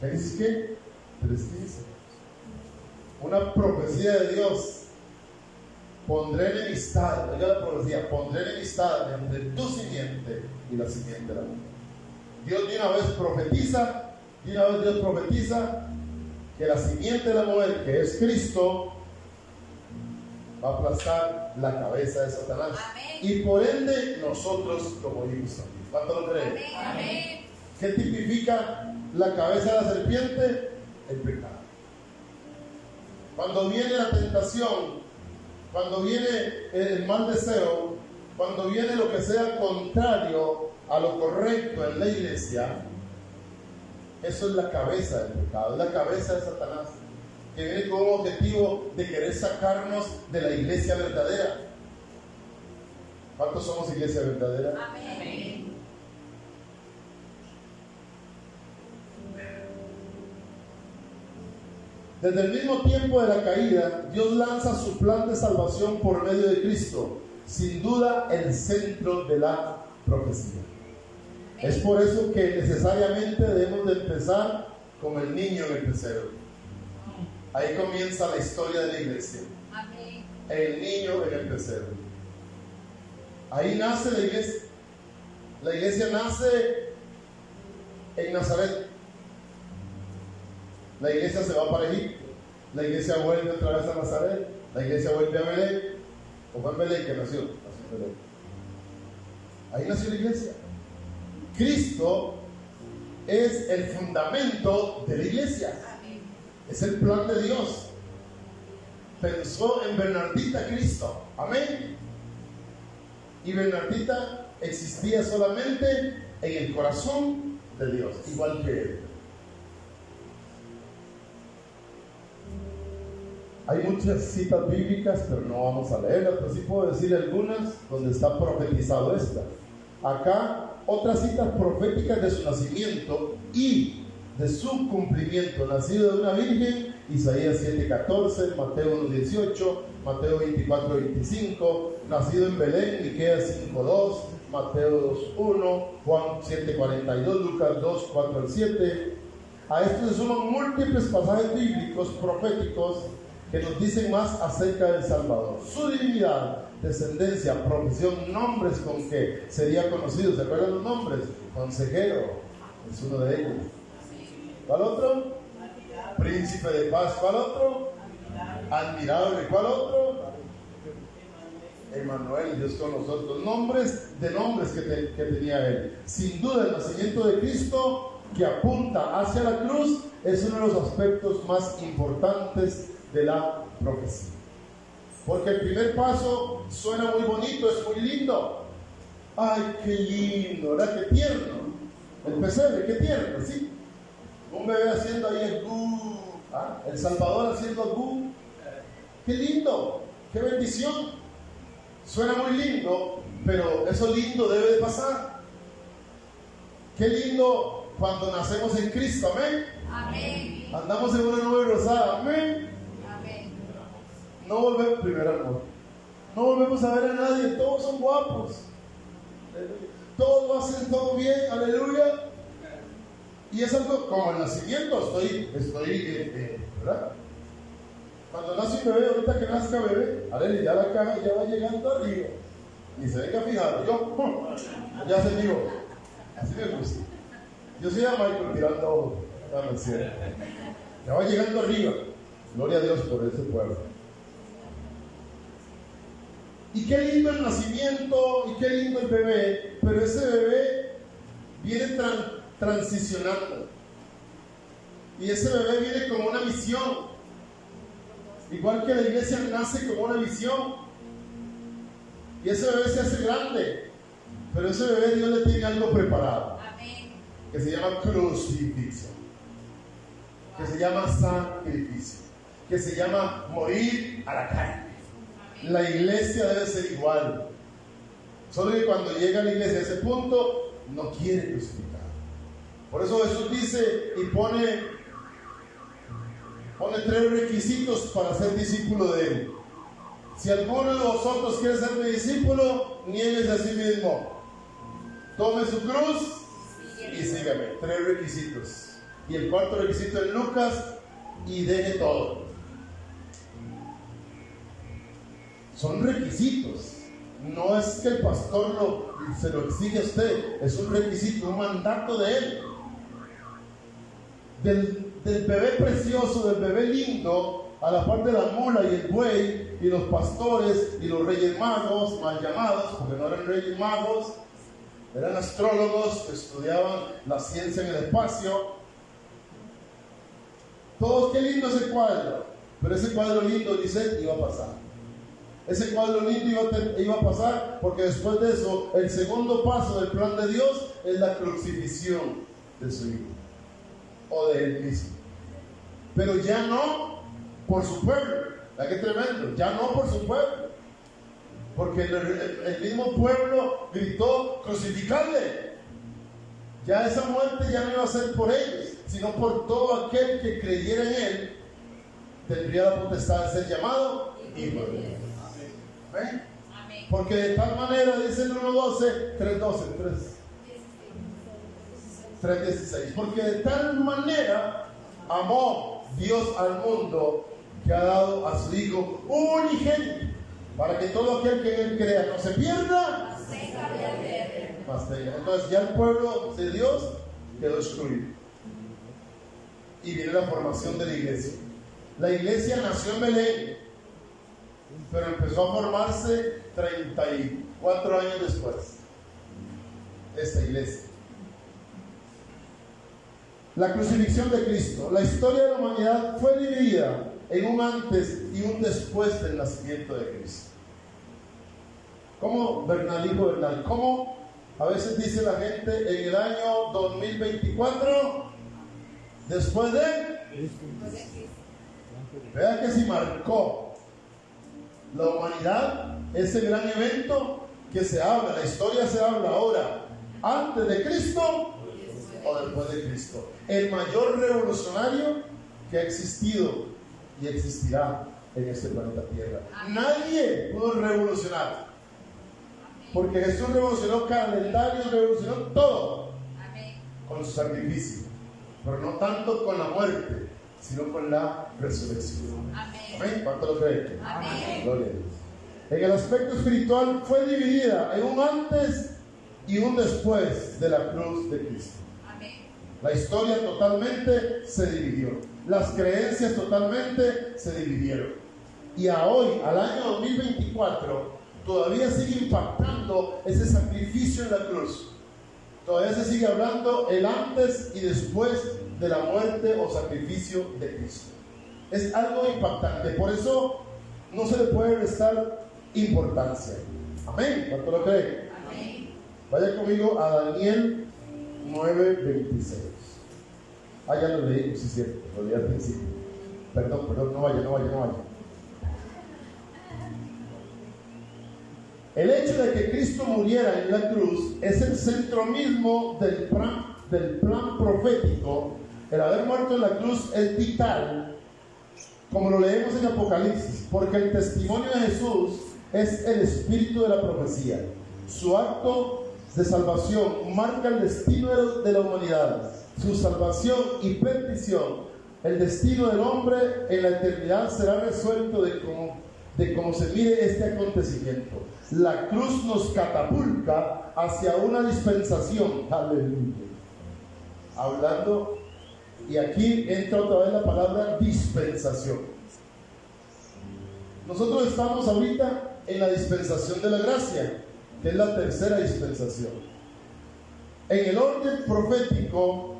¿Génesis qué? 3:15. Una profecía de Dios. Pondré enemistad, oiga la profecía, pondré enemistad entre tu simiente y la simiente de la mujer. Dios de una vez profetiza que la simiente de la mujer, que es Cristo, va a aplastar la cabeza de Satanás. Amén. Y por ende nosotros como hijos también. ¿Cuánto lo creen? Amén. ¿Qué tipifica la cabeza de la serpiente? El pecado. Cuando viene la tentación, cuando viene el mal deseo, cuando viene lo que sea contrario a lo correcto en la iglesia, eso es la cabeza del pecado, es la cabeza de Satanás, que viene con un objetivo de querer sacarnos de la iglesia verdadera. ¿Cuántos somos iglesia verdadera? Amén. Desde el mismo tiempo de la caída, Dios lanza su plan de salvación por medio de Cristo, sin duda el centro de la profecía. Es por eso que necesariamente debemos de empezar con el niño en el pesebre. Ahí comienza la historia de la iglesia. El niño en el pesebre. Ahí nace la iglesia. La iglesia nace en Nazaret. La iglesia se va para Egipto, la iglesia vuelve otra vez a Nazaret, la iglesia vuelve a Belén, o fue en Belén que nació en Belén. Ahí nació la iglesia. Cristo es el fundamento de la iglesia. Es el plan de Dios. Pensó en Bernardita Cristo. Amén. Y Bernardita existía solamente en el corazón de Dios, igual que él. Hay muchas citas bíblicas, pero no vamos a leerlas, pero sí puedo decir algunas donde está profetizado esta. Acá, otras citas proféticas de su nacimiento y de su cumplimiento. Nacido de una virgen, Isaías 7:14, Mateo 1:18, Mateo 24:25. Nacido en Belén, Miqueas 5:2, Mateo 2:1, Juan 7:42, Lucas 2:4-7. A esto se suman múltiples pasajes bíblicos proféticos que nos dicen más acerca del Salvador, su divinidad, descendencia, profesión, nombres con que sería conocido. ¿Se acuerdan los nombres? Consejero es uno de ellos. ¿Cuál otro? Príncipe de paz. ¿Cuál otro? Admirable. ¿Cuál otro? Emmanuel, Dios con nosotros. Nombres que tenía él. Sin duda, el nacimiento de Cristo, que apunta hacia la cruz, es uno de los aspectos más importantes de la profecía. Porque el primer paso suena muy bonito, es muy lindo. Ay, qué lindo, ¿verdad? Qué tierno. El pesebre, qué tierno, ¿sí? Un bebé haciendo ahí el gu, el Salvador haciendo el gu. Qué lindo, qué bendición. Suena muy lindo, pero eso lindo debe de pasar. Qué lindo cuando nacemos en Cristo, amén. Amén. Andamos en una nube rosada, amén. No volvemos, primer amor. No volvemos a ver a nadie, todos son guapos. Todos lo hacen todo bien, aleluya. Y es algo como el nacimiento, ¿verdad? Cuando nace un bebé, ahorita que nazca bebé, aleluya, ya la caja ya va llegando arriba. Ni se venga a fijar, ya se digo, así me gusta. Yo soy a Michael tirando la mención. Ya va llegando arriba. Gloria a Dios por ese pueblo. Y qué lindo el nacimiento, y qué lindo el bebé, pero ese bebé viene transicionando. Y ese bebé viene como una misión. Igual que la iglesia nace como una misión. Y ese bebé se hace grande. Pero ese bebé Dios le tiene algo preparado. Amén. Que se llama crucifixión. Que se llama sacrificio. Que se llama morir a la carne. La iglesia debe ser igual. Solo que cuando llega a la iglesia a ese punto, no quiere crucificar. Por eso Jesús dice y pone 3 requisitos para ser discípulo de Él. Si alguno de vosotros quiere ser mi discípulo, niéguese a sí mismo. Tome su cruz y sígame. 3 requisitos. Y el 4 requisito es Lucas: y deje todo. Son requisitos. No es que el pastor se lo exige a usted. Es un requisito, un mandato de él. Del bebé precioso, del bebé lindo, a la par de la mula y el buey, y los pastores y los reyes magos, mal llamados, porque no eran reyes magos, eran astrólogos que estudiaban la ciencia en el espacio. Todos, qué lindo ese cuadro. Pero ese cuadro lindo, dice, iba a pasar. Ese cuadro lindo iba a pasar, porque después de eso, el segundo paso del plan de Dios es la crucifixión de su hijo, o de él mismo. Pero ya no por su pueblo. ¡Qué tremendo! Ya no por su pueblo, porque el mismo pueblo gritó: crucificarle. Ya esa muerte ya no iba a ser por ellos, sino por todo aquel que creyera en él. Tendría la potestad de ser llamado hijo de Dios. ¿Ven? Amén. Porque de tal manera, dice el 1:12, 3:16, porque de tal manera amó Dios al mundo, que ha dado a su Hijo unigénito, para que todo aquel que en él crea no se pierda, mas tenga. Entonces ya el pueblo de Dios quedó excluido. Y viene la formación de la iglesia. La iglesia nació en Belén, pero empezó a formarse 34 años después. Esta iglesia. La crucifixión de Cristo. La historia de la humanidad fue dividida en un antes y un después del nacimiento de Cristo. ¿Cómo, Bernal, hijo Bernal? ¿Cómo a veces dice la gente en el año 2024, después de? Vea que se marcó la humanidad, ese gran evento que se habla, la historia se habla ahora, antes de Cristo o después de Cristo. El mayor revolucionario que ha existido y existirá en este planeta Tierra. Nadie pudo revolucionar, porque Jesús revolucionó calendarios, revolucionó todo con su sacrificio, pero no tanto con la muerte, sino con la resurrección. Amén. ¿Cuánto lo creen? Amén. Gloria a Dios. En el aspecto espiritual fue dividida en un antes y un después de la cruz de Cristo. Amén. La historia totalmente se dividió. Las creencias totalmente se dividieron. Y a hoy, al año 2024, todavía sigue impactando ese sacrificio en la cruz. Todavía se sigue hablando el antes y después de la muerte o sacrificio de Cristo. Es algo impactante. Por eso no se le puede restar importancia. Amén. ¿Cuánto lo creen? Amén. Vaya conmigo a Daniel 9:26. Ya lo leí, sí es cierto, lo leí al principio. Perdón, no vaya. El hecho de que Cristo muriera en la cruz es el centro mismo del plan profético. El haber muerto en la cruz es vital, como lo leemos en Apocalipsis, porque el testimonio de Jesús es el espíritu de la profecía. Su acto de salvación marca el destino de la humanidad. Su salvación y perdición, el destino del hombre en la eternidad, será resuelto de cómo se mire este acontecimiento. La cruz nos catapulta hacia una dispensación. Aleluya. Hablando, y aquí entra otra vez la palabra dispensación. Nosotros estamos ahorita en la dispensación de la gracia, que es la tercera dispensación. En el orden profético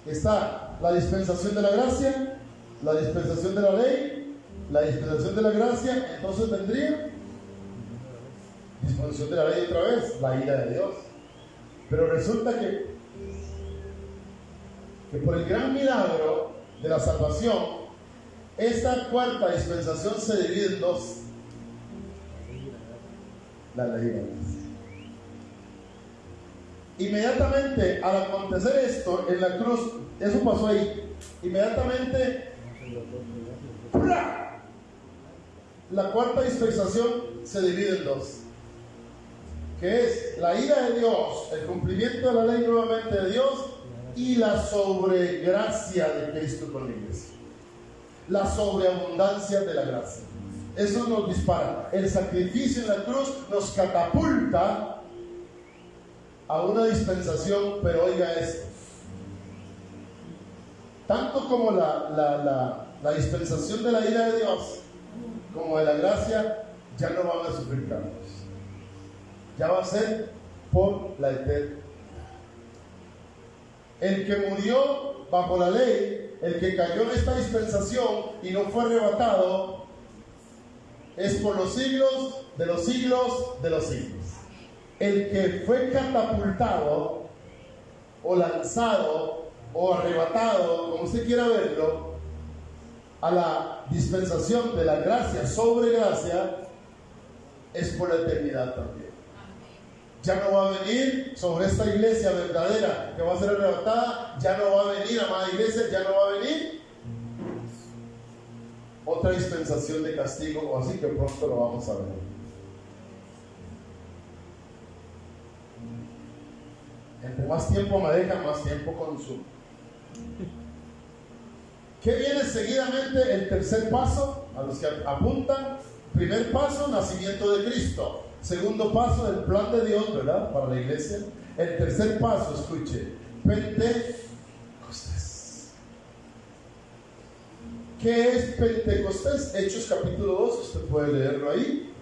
está la dispensación de la gracia, la dispensación de la ley, la dispensación de la gracia. Entonces vendría dispensación de la ley otra vez, la ira de Dios. Pero resulta que por el gran milagro de la salvación, esta cuarta dispensación se divide en dos: la ley de Dios. Inmediatamente al acontecer esto en la cruz, eso pasó ahí, inmediatamente ¡plá! La cuarta dispensación se divide en dos, que es la ira de Dios, el cumplimiento de la ley nuevamente de Dios, y la sobregracia de Cristo con la iglesia, la sobreabundancia de la gracia. Eso nos dispara. El sacrificio en la cruz nos catapulta a una dispensación, pero oiga esto: tanto como la dispensación de la ira de Dios como de la gracia ya no van a sufrir cambios. Ya va a ser por la eternidad. El que murió bajo la ley, el que cayó en esta dispensación y no fue arrebatado, es por los siglos de los siglos de los siglos. El que fue catapultado o lanzado o arrebatado, como usted quiera verlo, a la dispensación de la gracia sobre gracia, es por la eternidad también. Ya no va a venir sobre esta iglesia verdadera que va a ser arrebatada, ya no va a venir, amada iglesia, ya no va a venir otra dispensación de castigo, o así que pronto lo vamos a ver. Entre más tiempo me dejan, más tiempo consumo. ¿Qué viene seguidamente? El tercer paso, a los que apuntan. Primer paso, nacimiento de Cristo. Segundo paso, el plan de Dios, ¿verdad?, para la iglesia. El tercer paso, escuche, Pentecostés. ¿Qué es Pentecostés? Hechos capítulo 2, usted puede leerlo ahí.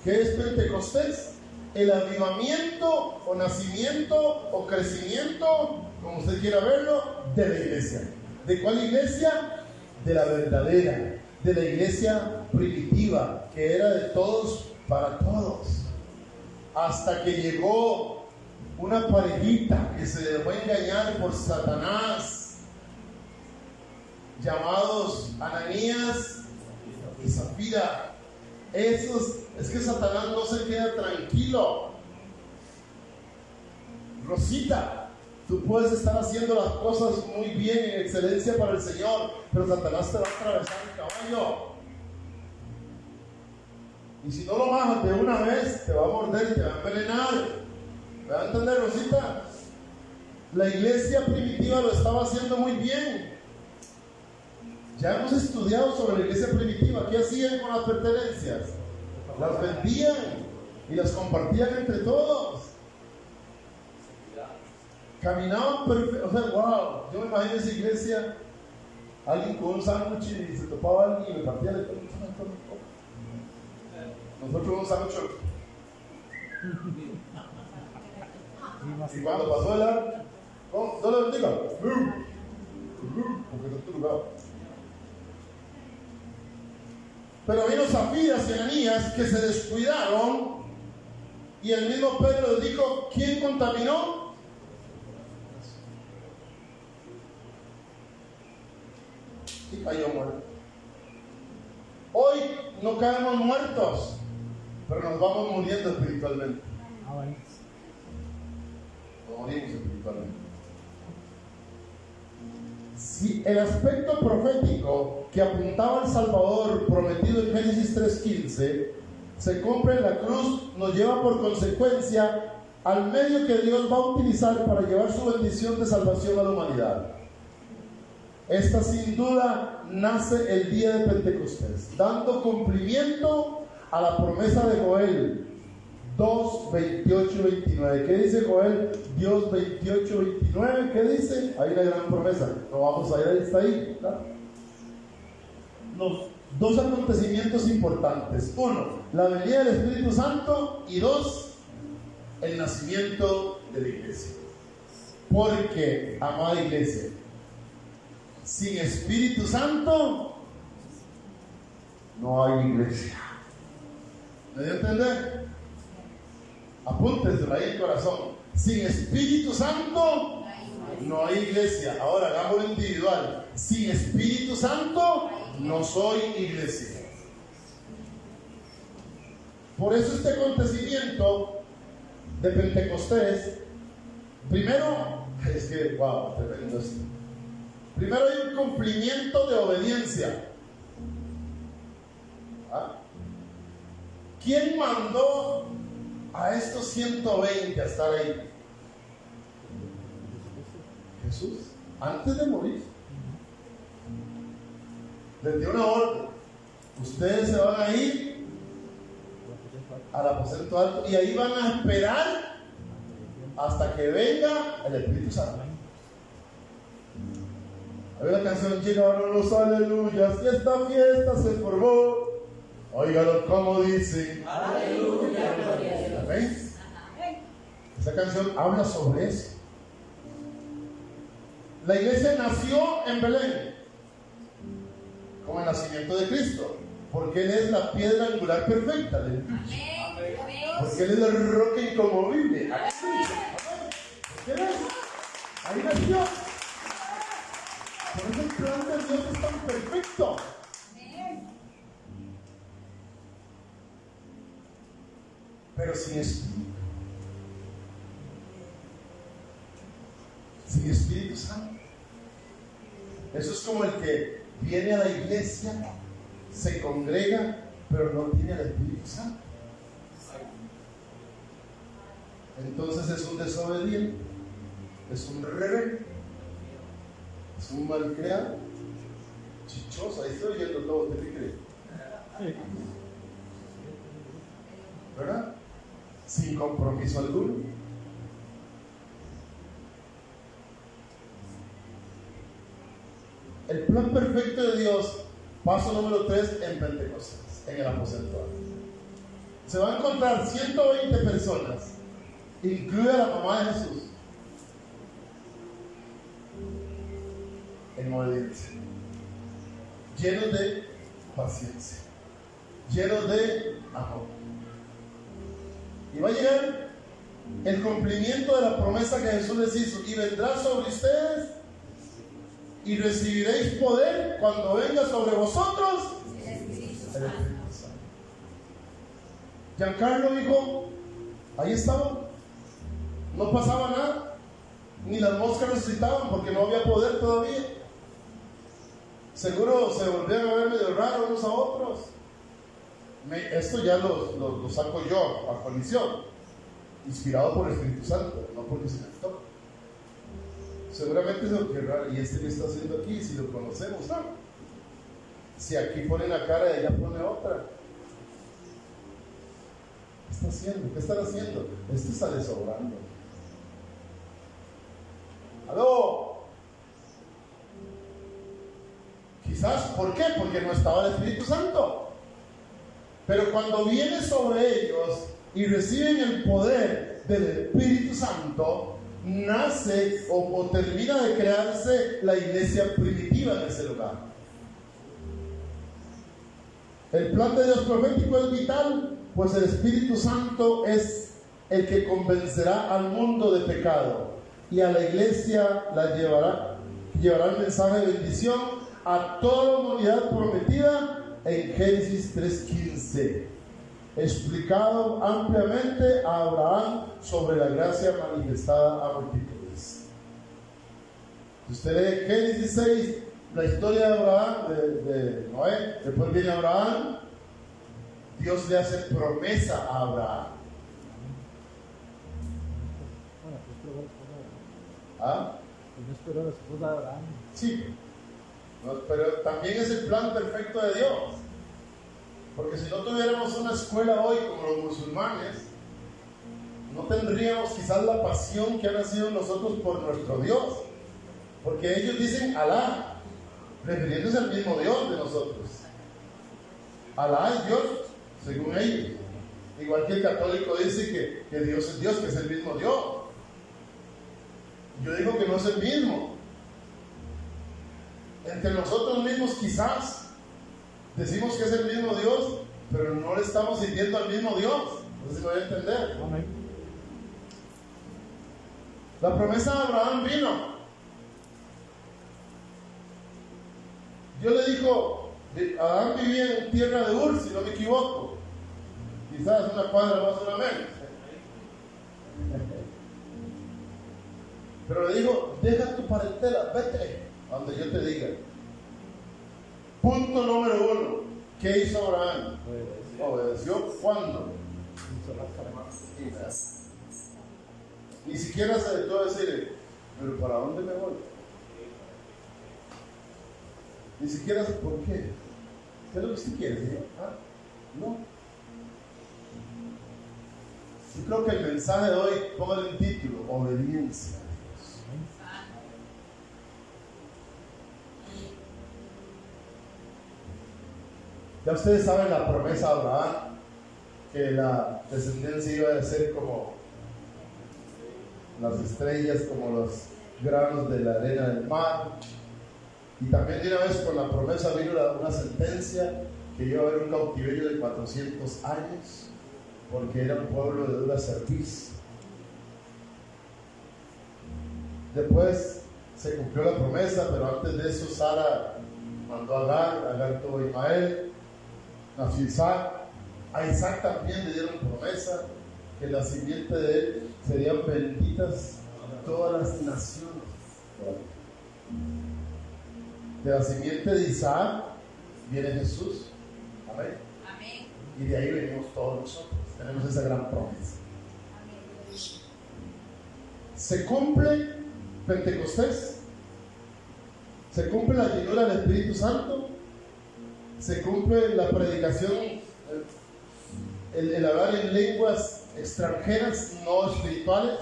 ¿Qué es Pentecostés? El avivamiento o nacimiento o crecimiento como usted quiera verlo, de la iglesia. ¿De cuál iglesia? De la verdadera, de la iglesia primitiva, que era de todos para todos. Hasta que llegó una parejita que se dejó engañar por Satanás, llamados Ananías y Zafira. Es que Satanás no se queda tranquilo. Rosita, tú puedes estar haciendo las cosas muy bien, en excelencia para el Señor, pero Satanás te va a atravesar el caballo. Y si no lo bajas de una vez, te va a morder, te va a envenenar. ¿Me va a entender, Rosita? La iglesia primitiva lo estaba haciendo muy bien. Ya hemos estudiado sobre la iglesia primitiva. ¿Qué hacían con las pertenencias? Las vendían y las compartían entre todos. Caminaban perfecto. O sea, wow, yo me imagino esa iglesia, alguien con un sándwich y se topaba a alguien y le partía de todo. Nosotros un sándwich. Y cuando pasó el arco, no le bendiga, porque no es tu lugar. Pero vino Zafiras y Ananías que se descuidaron, y el mismo Pedro les dijo: ¿quién contaminó? Y cayó muerto. Hoy no caemos muertos, pero nos vamos muriendo espiritualmente. Morimos espiritualmente. Si el aspecto profético que apuntaba al Salvador prometido en Génesis 3:15 se cumple en la cruz, nos lleva por consecuencia al medio que Dios va a utilizar para llevar su bendición de salvación a la humanidad. Esta sin duda nace el día de Pentecostés, dando cumplimiento a la promesa de Joel 2, 28, 29. ¿Qué dice Joel 2, 28, 29? ¿Qué dice? Hay una gran promesa. No vamos a ir hasta ahí, ¿verdad? Los dos acontecimientos importantes: uno, la venida del Espíritu Santo, y dos, el nacimiento de la iglesia. Porque, amada iglesia, sin Espíritu Santo no hay iglesia. ¿Me dio a entender? Apúntenselo ahí en el corazón. Sin Espíritu Santo no hay iglesia. Ahora hagámoslo individual. Sin Espíritu Santo no soy iglesia. Por eso este acontecimiento de Pentecostés, primero, es que, wow, tremendo esto. Primero hay un cumplimiento de obediencia. ¿Ah? ¿Quién mandó a estos 120 a estar ahí? Jesús, antes de morir, les dio una orden: ustedes se van a ir al aposento alto y ahí van a esperar hasta que venga el Espíritu Santo. Hay una canción: llegaron los aleluyas y esta fiesta se formó. Óigalo como dice: aleluya, gloria a Dios. ¿Veis? Esa canción habla sobre eso. La iglesia nació en Belén, como el nacimiento de Cristo, porque Él es la piedra angular perfecta del edificio. Porque Él es la roca inconmovible. ¿Qué ves? Ahí nació. Por eso el plan de Dios es tan perfecto. Pero sin Espíritu Santo. Eso es como el que viene a la iglesia, se congrega, pero no tiene al Espíritu Santo. Entonces es un desobediente, es un rebelde, es un malcriado, chichoso. Ahí estoy oyendo todo. ¿Usted qué cree? ¿Verdad? Sin compromiso alguno. El plan perfecto de Dios, paso número 3 en Pentecostés, en el aposento alto. Se van a encontrar 120 personas, incluida la mamá de Jesús, en obediencia, llenos de paciencia, llenos de amor. Y va a llegar el cumplimiento de la promesa que Jesús les hizo: y vendrá sobre ustedes y recibiréis poder cuando venga sobre vosotros el Espíritu Santo. Giancarlo dijo, ahí estaba, no pasaba nada, ni las moscas resucitaban porque no había poder todavía. Seguro se volvieron a ver medio raro unos a otros. Esto ya lo saco yo a colisión, inspirado por el Espíritu Santo, no porque se me toca. Seguramente es lo que raro, y que está haciendo aquí, si lo conocemos, ¿no? Si aquí pone una cara y allá pone otra. ¿Qué está haciendo? ¿Qué están haciendo? Esto está desobrando. ¡Aló! Quizás, ¿por qué? Porque no estaba el Espíritu Santo. Pero cuando viene sobre ellos y reciben el poder del Espíritu Santo, nace o termina de crearse la iglesia primitiva en ese lugar. El plan de Dios profético es vital, pues el Espíritu Santo es el que convencerá al mundo de pecado, y a la iglesia la llevará el mensaje de bendición a toda la humanidad prometida en Génesis 3:15, explicado ampliamente a Abraham sobre la gracia manifestada a multitudes. Si usted lee Génesis 6, la historia de Abraham, de Noé, después viene Abraham, Dios le hace promesa a Abraham. ¿Ah? Sí, pero también es el plan perfecto de Dios. Porque si no tuviéramos una escuela hoy como los musulmanes, no tendríamos quizás la pasión que ha nacido en nosotros por nuestro Dios. Porque ellos dicen Alá, refiriéndose al mismo Dios de nosotros. Alá es Dios, según ellos. Igual que el católico dice que Dios es Dios, que es el mismo Dios. Yo digo que no es el mismo. Entre nosotros mismos quizás decimos que es el mismo Dios, pero no le estamos sirviendo al mismo Dios. No sé si lo voy a entender. Amén. La promesa de Abraham vino. Dios le dijo, Abraham vivía en tierra de Ur, si no me equivoco. Quizás una cuadra más o menos. Pero le dijo, deja tu parentela, vete a donde yo te diga. Punto número 1. ¿Qué hizo Abraham? ¿Obedeció? ¿Cuándo? Ni siquiera se detuvo a decirle, pero ¿para dónde me voy? Ni siquiera sé por qué. ¿Qué es lo que usted quiere, señor? ¿Ah? No. Yo creo que el mensaje de hoy, póngale el título, obediencia. Ya ustedes saben la promesa de Abraham, que la descendencia iba a ser como las estrellas, como los granos de la arena del mar. Y también de una vez con la promesa vino una sentencia que iba a haber un cautiverio de 400 años, porque era un pueblo de dura cerviz. Después se cumplió la promesa, pero antes de eso Sara mandó a Agar tuvo a Ismael, nació Isaac. A Isaac también le dieron promesa que la simiente de él serían benditas todas las naciones. De la simiente de Isaac viene Jesús. Amén. Amén. Y de ahí venimos todos nosotros. Tenemos esa gran promesa. Amén. Se cumple Pentecostés. Se cumple la llenura del Espíritu Santo. Se cumple la predicación, el hablar en lenguas extranjeras, no espirituales.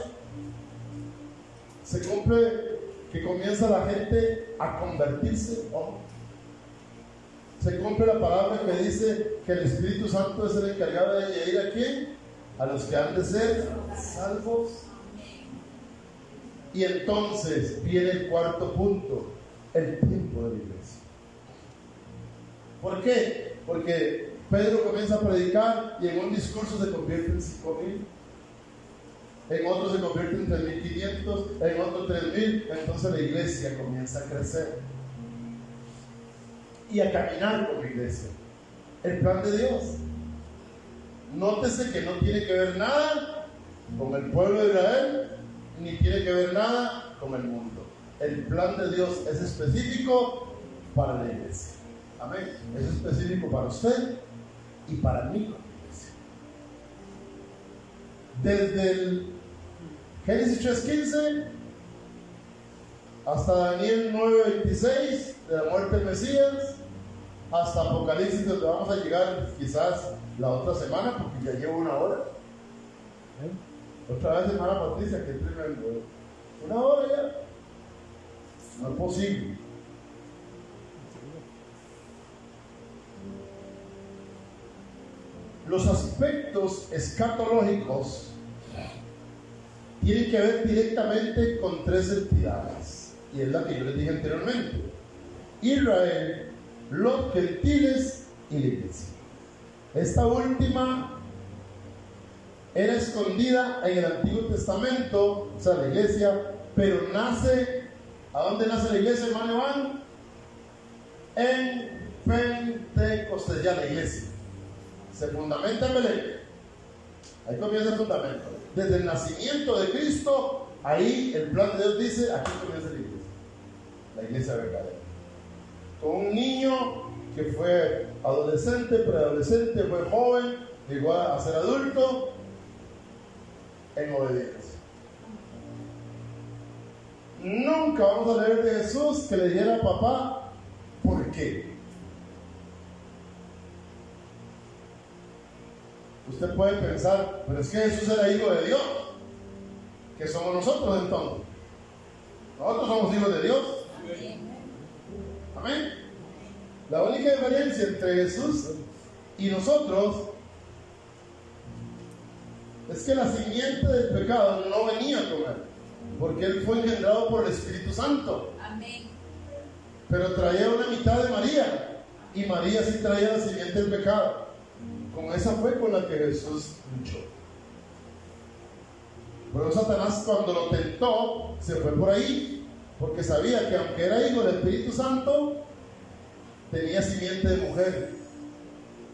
Se cumple que comienza la gente a convertirse. Se cumple la palabra que dice que el Espíritu Santo es el encargado de añadir a quién, a los que han de ser salvos. Y entonces viene el cuarto punto: el tiempo de la iglesia. ¿Por qué? Porque Pedro comienza a predicar y en un discurso se convierte en 5,000, en otro se convierte en 3,500, en otro 3,000. Entonces la iglesia comienza a crecer y a caminar con la iglesia. El plan de Dios. Nótese que no tiene que ver nada con el pueblo de Israel, ni tiene que ver nada con el mundo. El plan de Dios es específico para la iglesia. Amén. Es específico para usted y para mí con la iglesia. Desde el Génesis 3:15 hasta Daniel 9:26, de la muerte del Mesías, hasta Apocalipsis, donde vamos a llegar quizás la otra semana, porque ya llevo 1 hora. Otra vez, hermana Patricia, que tremendo. 1 hora ya. No es posible. Los aspectos escatológicos tienen que ver directamente con 3 entidades, y es la que yo les dije anteriormente: Israel, los gentiles y la iglesia. Esta última era escondida en el Antiguo Testamento, o sea, la iglesia, pero nace. ¿A dónde nace la iglesia, hermano Iván? En Pentecostés, ya la iglesia se fundamenta en Belén. Ahí comienza el fundamento. Desde el nacimiento de Cristo, ahí el plan de Dios dice: aquí comienza la iglesia verdadera. Con un niño que fue adolescente, preadolescente, fue joven, llegó a ser adulto en obediencia. Nunca vamos a leer de Jesús que le dijera a papá ¿por qué? Usted puede pensar, pero es que Jesús era hijo de Dios. ¿Qué somos nosotros entonces? Nosotros somos hijos de Dios. Amén. La única diferencia entre Jesús y nosotros es que la simiente del pecado no venía con él, porque él fue engendrado por el Espíritu Santo. Amén. Pero traía una mitad de María, y María sí traía la simiente del pecado. Con esa fue con la que Jesús luchó. Pero Satanás, cuando lo tentó, se fue por ahí, porque sabía que aunque era hijo del Espíritu Santo, tenía simiente de mujer,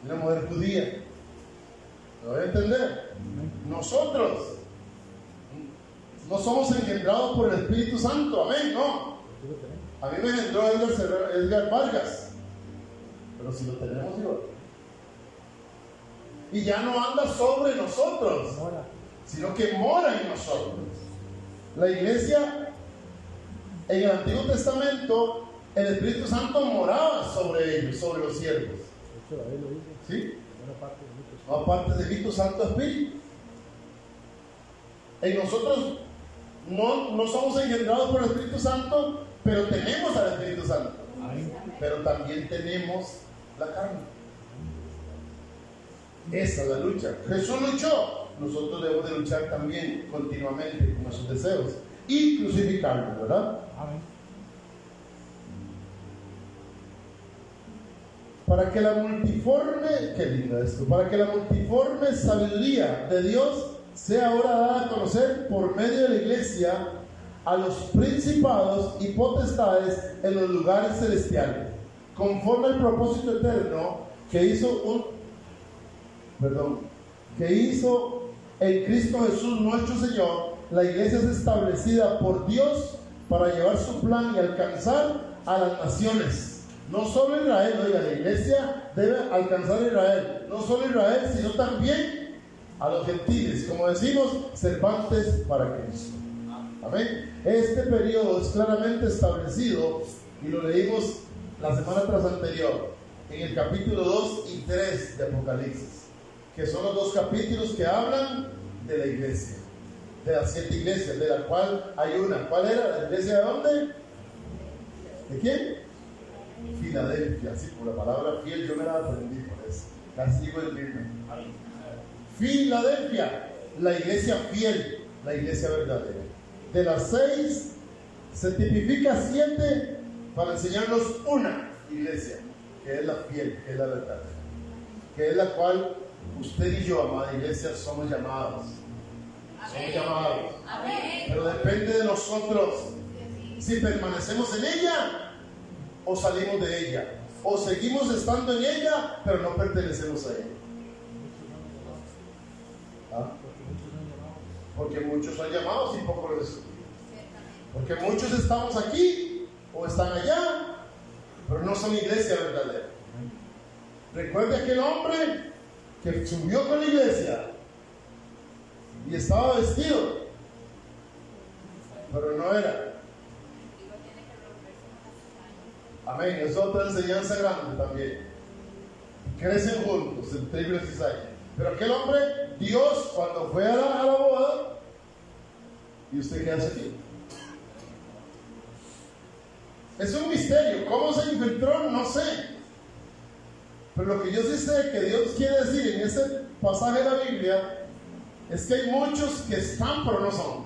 una mujer judía. ¿Lo voy a entender? Nosotros no somos engendrados por el Espíritu Santo, amén, no. A mí me engendró Edgar Vargas, pero si lo tenemos igual. Y ya no anda sobre nosotros, sino que mora en nosotros. La iglesia, en el Antiguo Testamento, el Espíritu Santo moraba sobre ellos, sobre los siervos. ¿Sí? No, aparte del Espíritu Santo Espíritu. En nosotros no somos engendrados por el Espíritu Santo, pero tenemos al Espíritu Santo. Pero también tenemos la carne. Esa es la lucha. Jesús luchó, nosotros debemos de luchar también continuamente con nuestros deseos y crucificarnos, ¿verdad? Amén. Para que la multiforme, qué lindo esto, para que la multiforme sabiduría de Dios sea ahora dada a conocer por medio de la iglesia a los principados y potestades en los lugares celestiales, conforme al propósito eterno que hizo en Cristo Jesús nuestro Señor. La iglesia es establecida por Dios para llevar su plan y alcanzar a las naciones. No solo Israel, oiga, la iglesia debe alcanzar a Israel, no solo Israel, sino también a los gentiles, como decimos, servantes para Cristo. Amén. Este periodo es claramente establecido, y lo leímos la semana tras anterior, en el capítulo 2 y 3 de Apocalipsis, que son los 2 capítulos que hablan de la iglesia, de las 7 iglesias, de la cual hay una. ¿Cuál era? ¿La iglesia de dónde? ¿De quién? Filadelfia. Sí, por la palabra fiel yo me la aprendí por eso. Casi digo el mismo. Filadelfia, la iglesia fiel, la iglesia verdadera. De las 6 se tipifica 7 para enseñarnos una iglesia, que es la fiel, que es la verdad, que es la cual usted y yo, amada iglesia, somos llamados. Somos llamados. Amén. Pero depende de nosotros si permanecemos en ella o salimos de ella, o seguimos estando en ella pero no pertenecemos a ella. ¿Ah? Porque muchos son llamados y pocos los escogidos. Porque muchos estamos aquí o están allá, pero no son iglesia verdadera. Recuerde aquel hombre que subió con la iglesia y estaba vestido, pero no era. Amén. Es otra enseñanza grande también. Crecen juntos en triple cizaña. Pero aquel hombre, Dios, cuando fue a la boda, ¿y usted qué hace aquí? Es un misterio. ¿Cómo se infiltró? No sé. Pero lo que yo sí sé que Dios quiere decir en este pasaje de la Biblia es que hay muchos que están pero no son.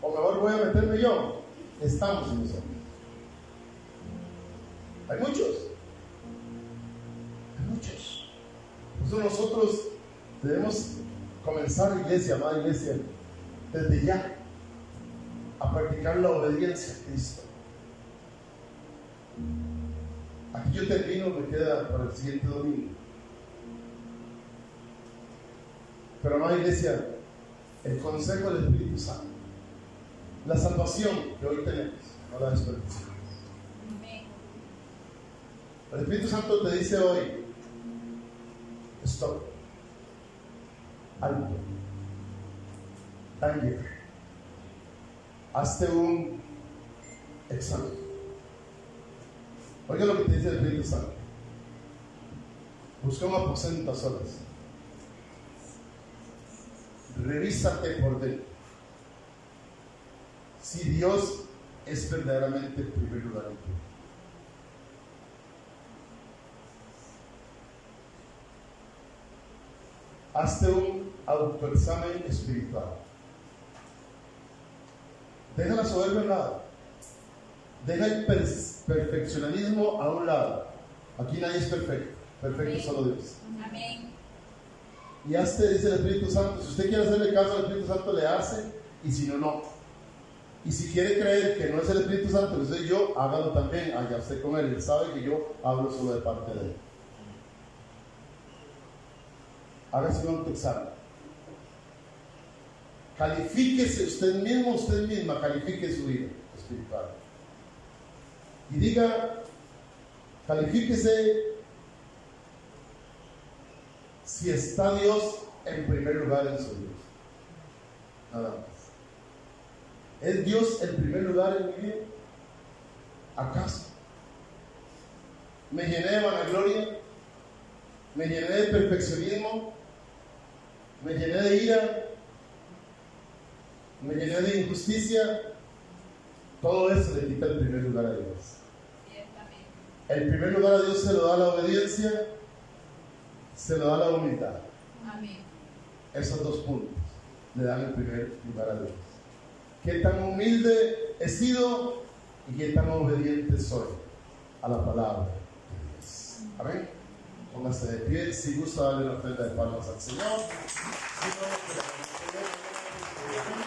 O mejor voy a meterme yo. Estamos y no somos. Hay muchos. Hay muchos. Por eso nosotros debemos comenzar, iglesia, amada iglesia, desde ya a practicar la obediencia a Cristo. Aquí yo termino, me queda para el siguiente domingo. Pero amada iglesia, el consejo del Espíritu Santo, la salvación que hoy tenemos, no la desperdiciamos. El Espíritu Santo te dice hoy: stop, alto, danger, hazte un examen. Oiga lo que te dice el Espíritu Santo: busca un aposento a solas, revísate por dentro si Dios es verdaderamente el primer lugar en tu vida. Hazte un autoexamen espiritual. Deja la soberbia a un lado. Deja el perfeccionismo a un lado. Aquí nadie es perfecto. Perfecto es solo Dios. Amén. Y hazte, dice el Espíritu Santo, si usted quiere hacerle caso al Espíritu Santo, le hace, y si no, no. Y si quiere creer que no es el Espíritu Santo, que soy yo, hágalo también. Allá usted con él. Él sabe que yo hablo solo de parte de él. Hágase un autoexamen. Califíquese usted mismo, usted misma, califique su vida espiritual. Y diga, califíquese si está Dios en primer lugar en su vida. Nada más. ¿Es Dios el primer lugar en mi vida? ¿Acaso? ¿Me llené de vanagloria? ¿Me llené de perfeccionismo? ¿Me llené de ira? ¿Me llené de injusticia? Todo eso le quita el primer lugar a Dios. El primer lugar a Dios se lo da la obediencia, se lo da la humildad. Amén. Esos dos puntos le dan el primer lugar a Dios. ¿Qué tan humilde he sido y qué tan obediente soy a la palabra de Dios? Amén. Póngase de pie, si gusta darle una ofrenda de palmas al Señor.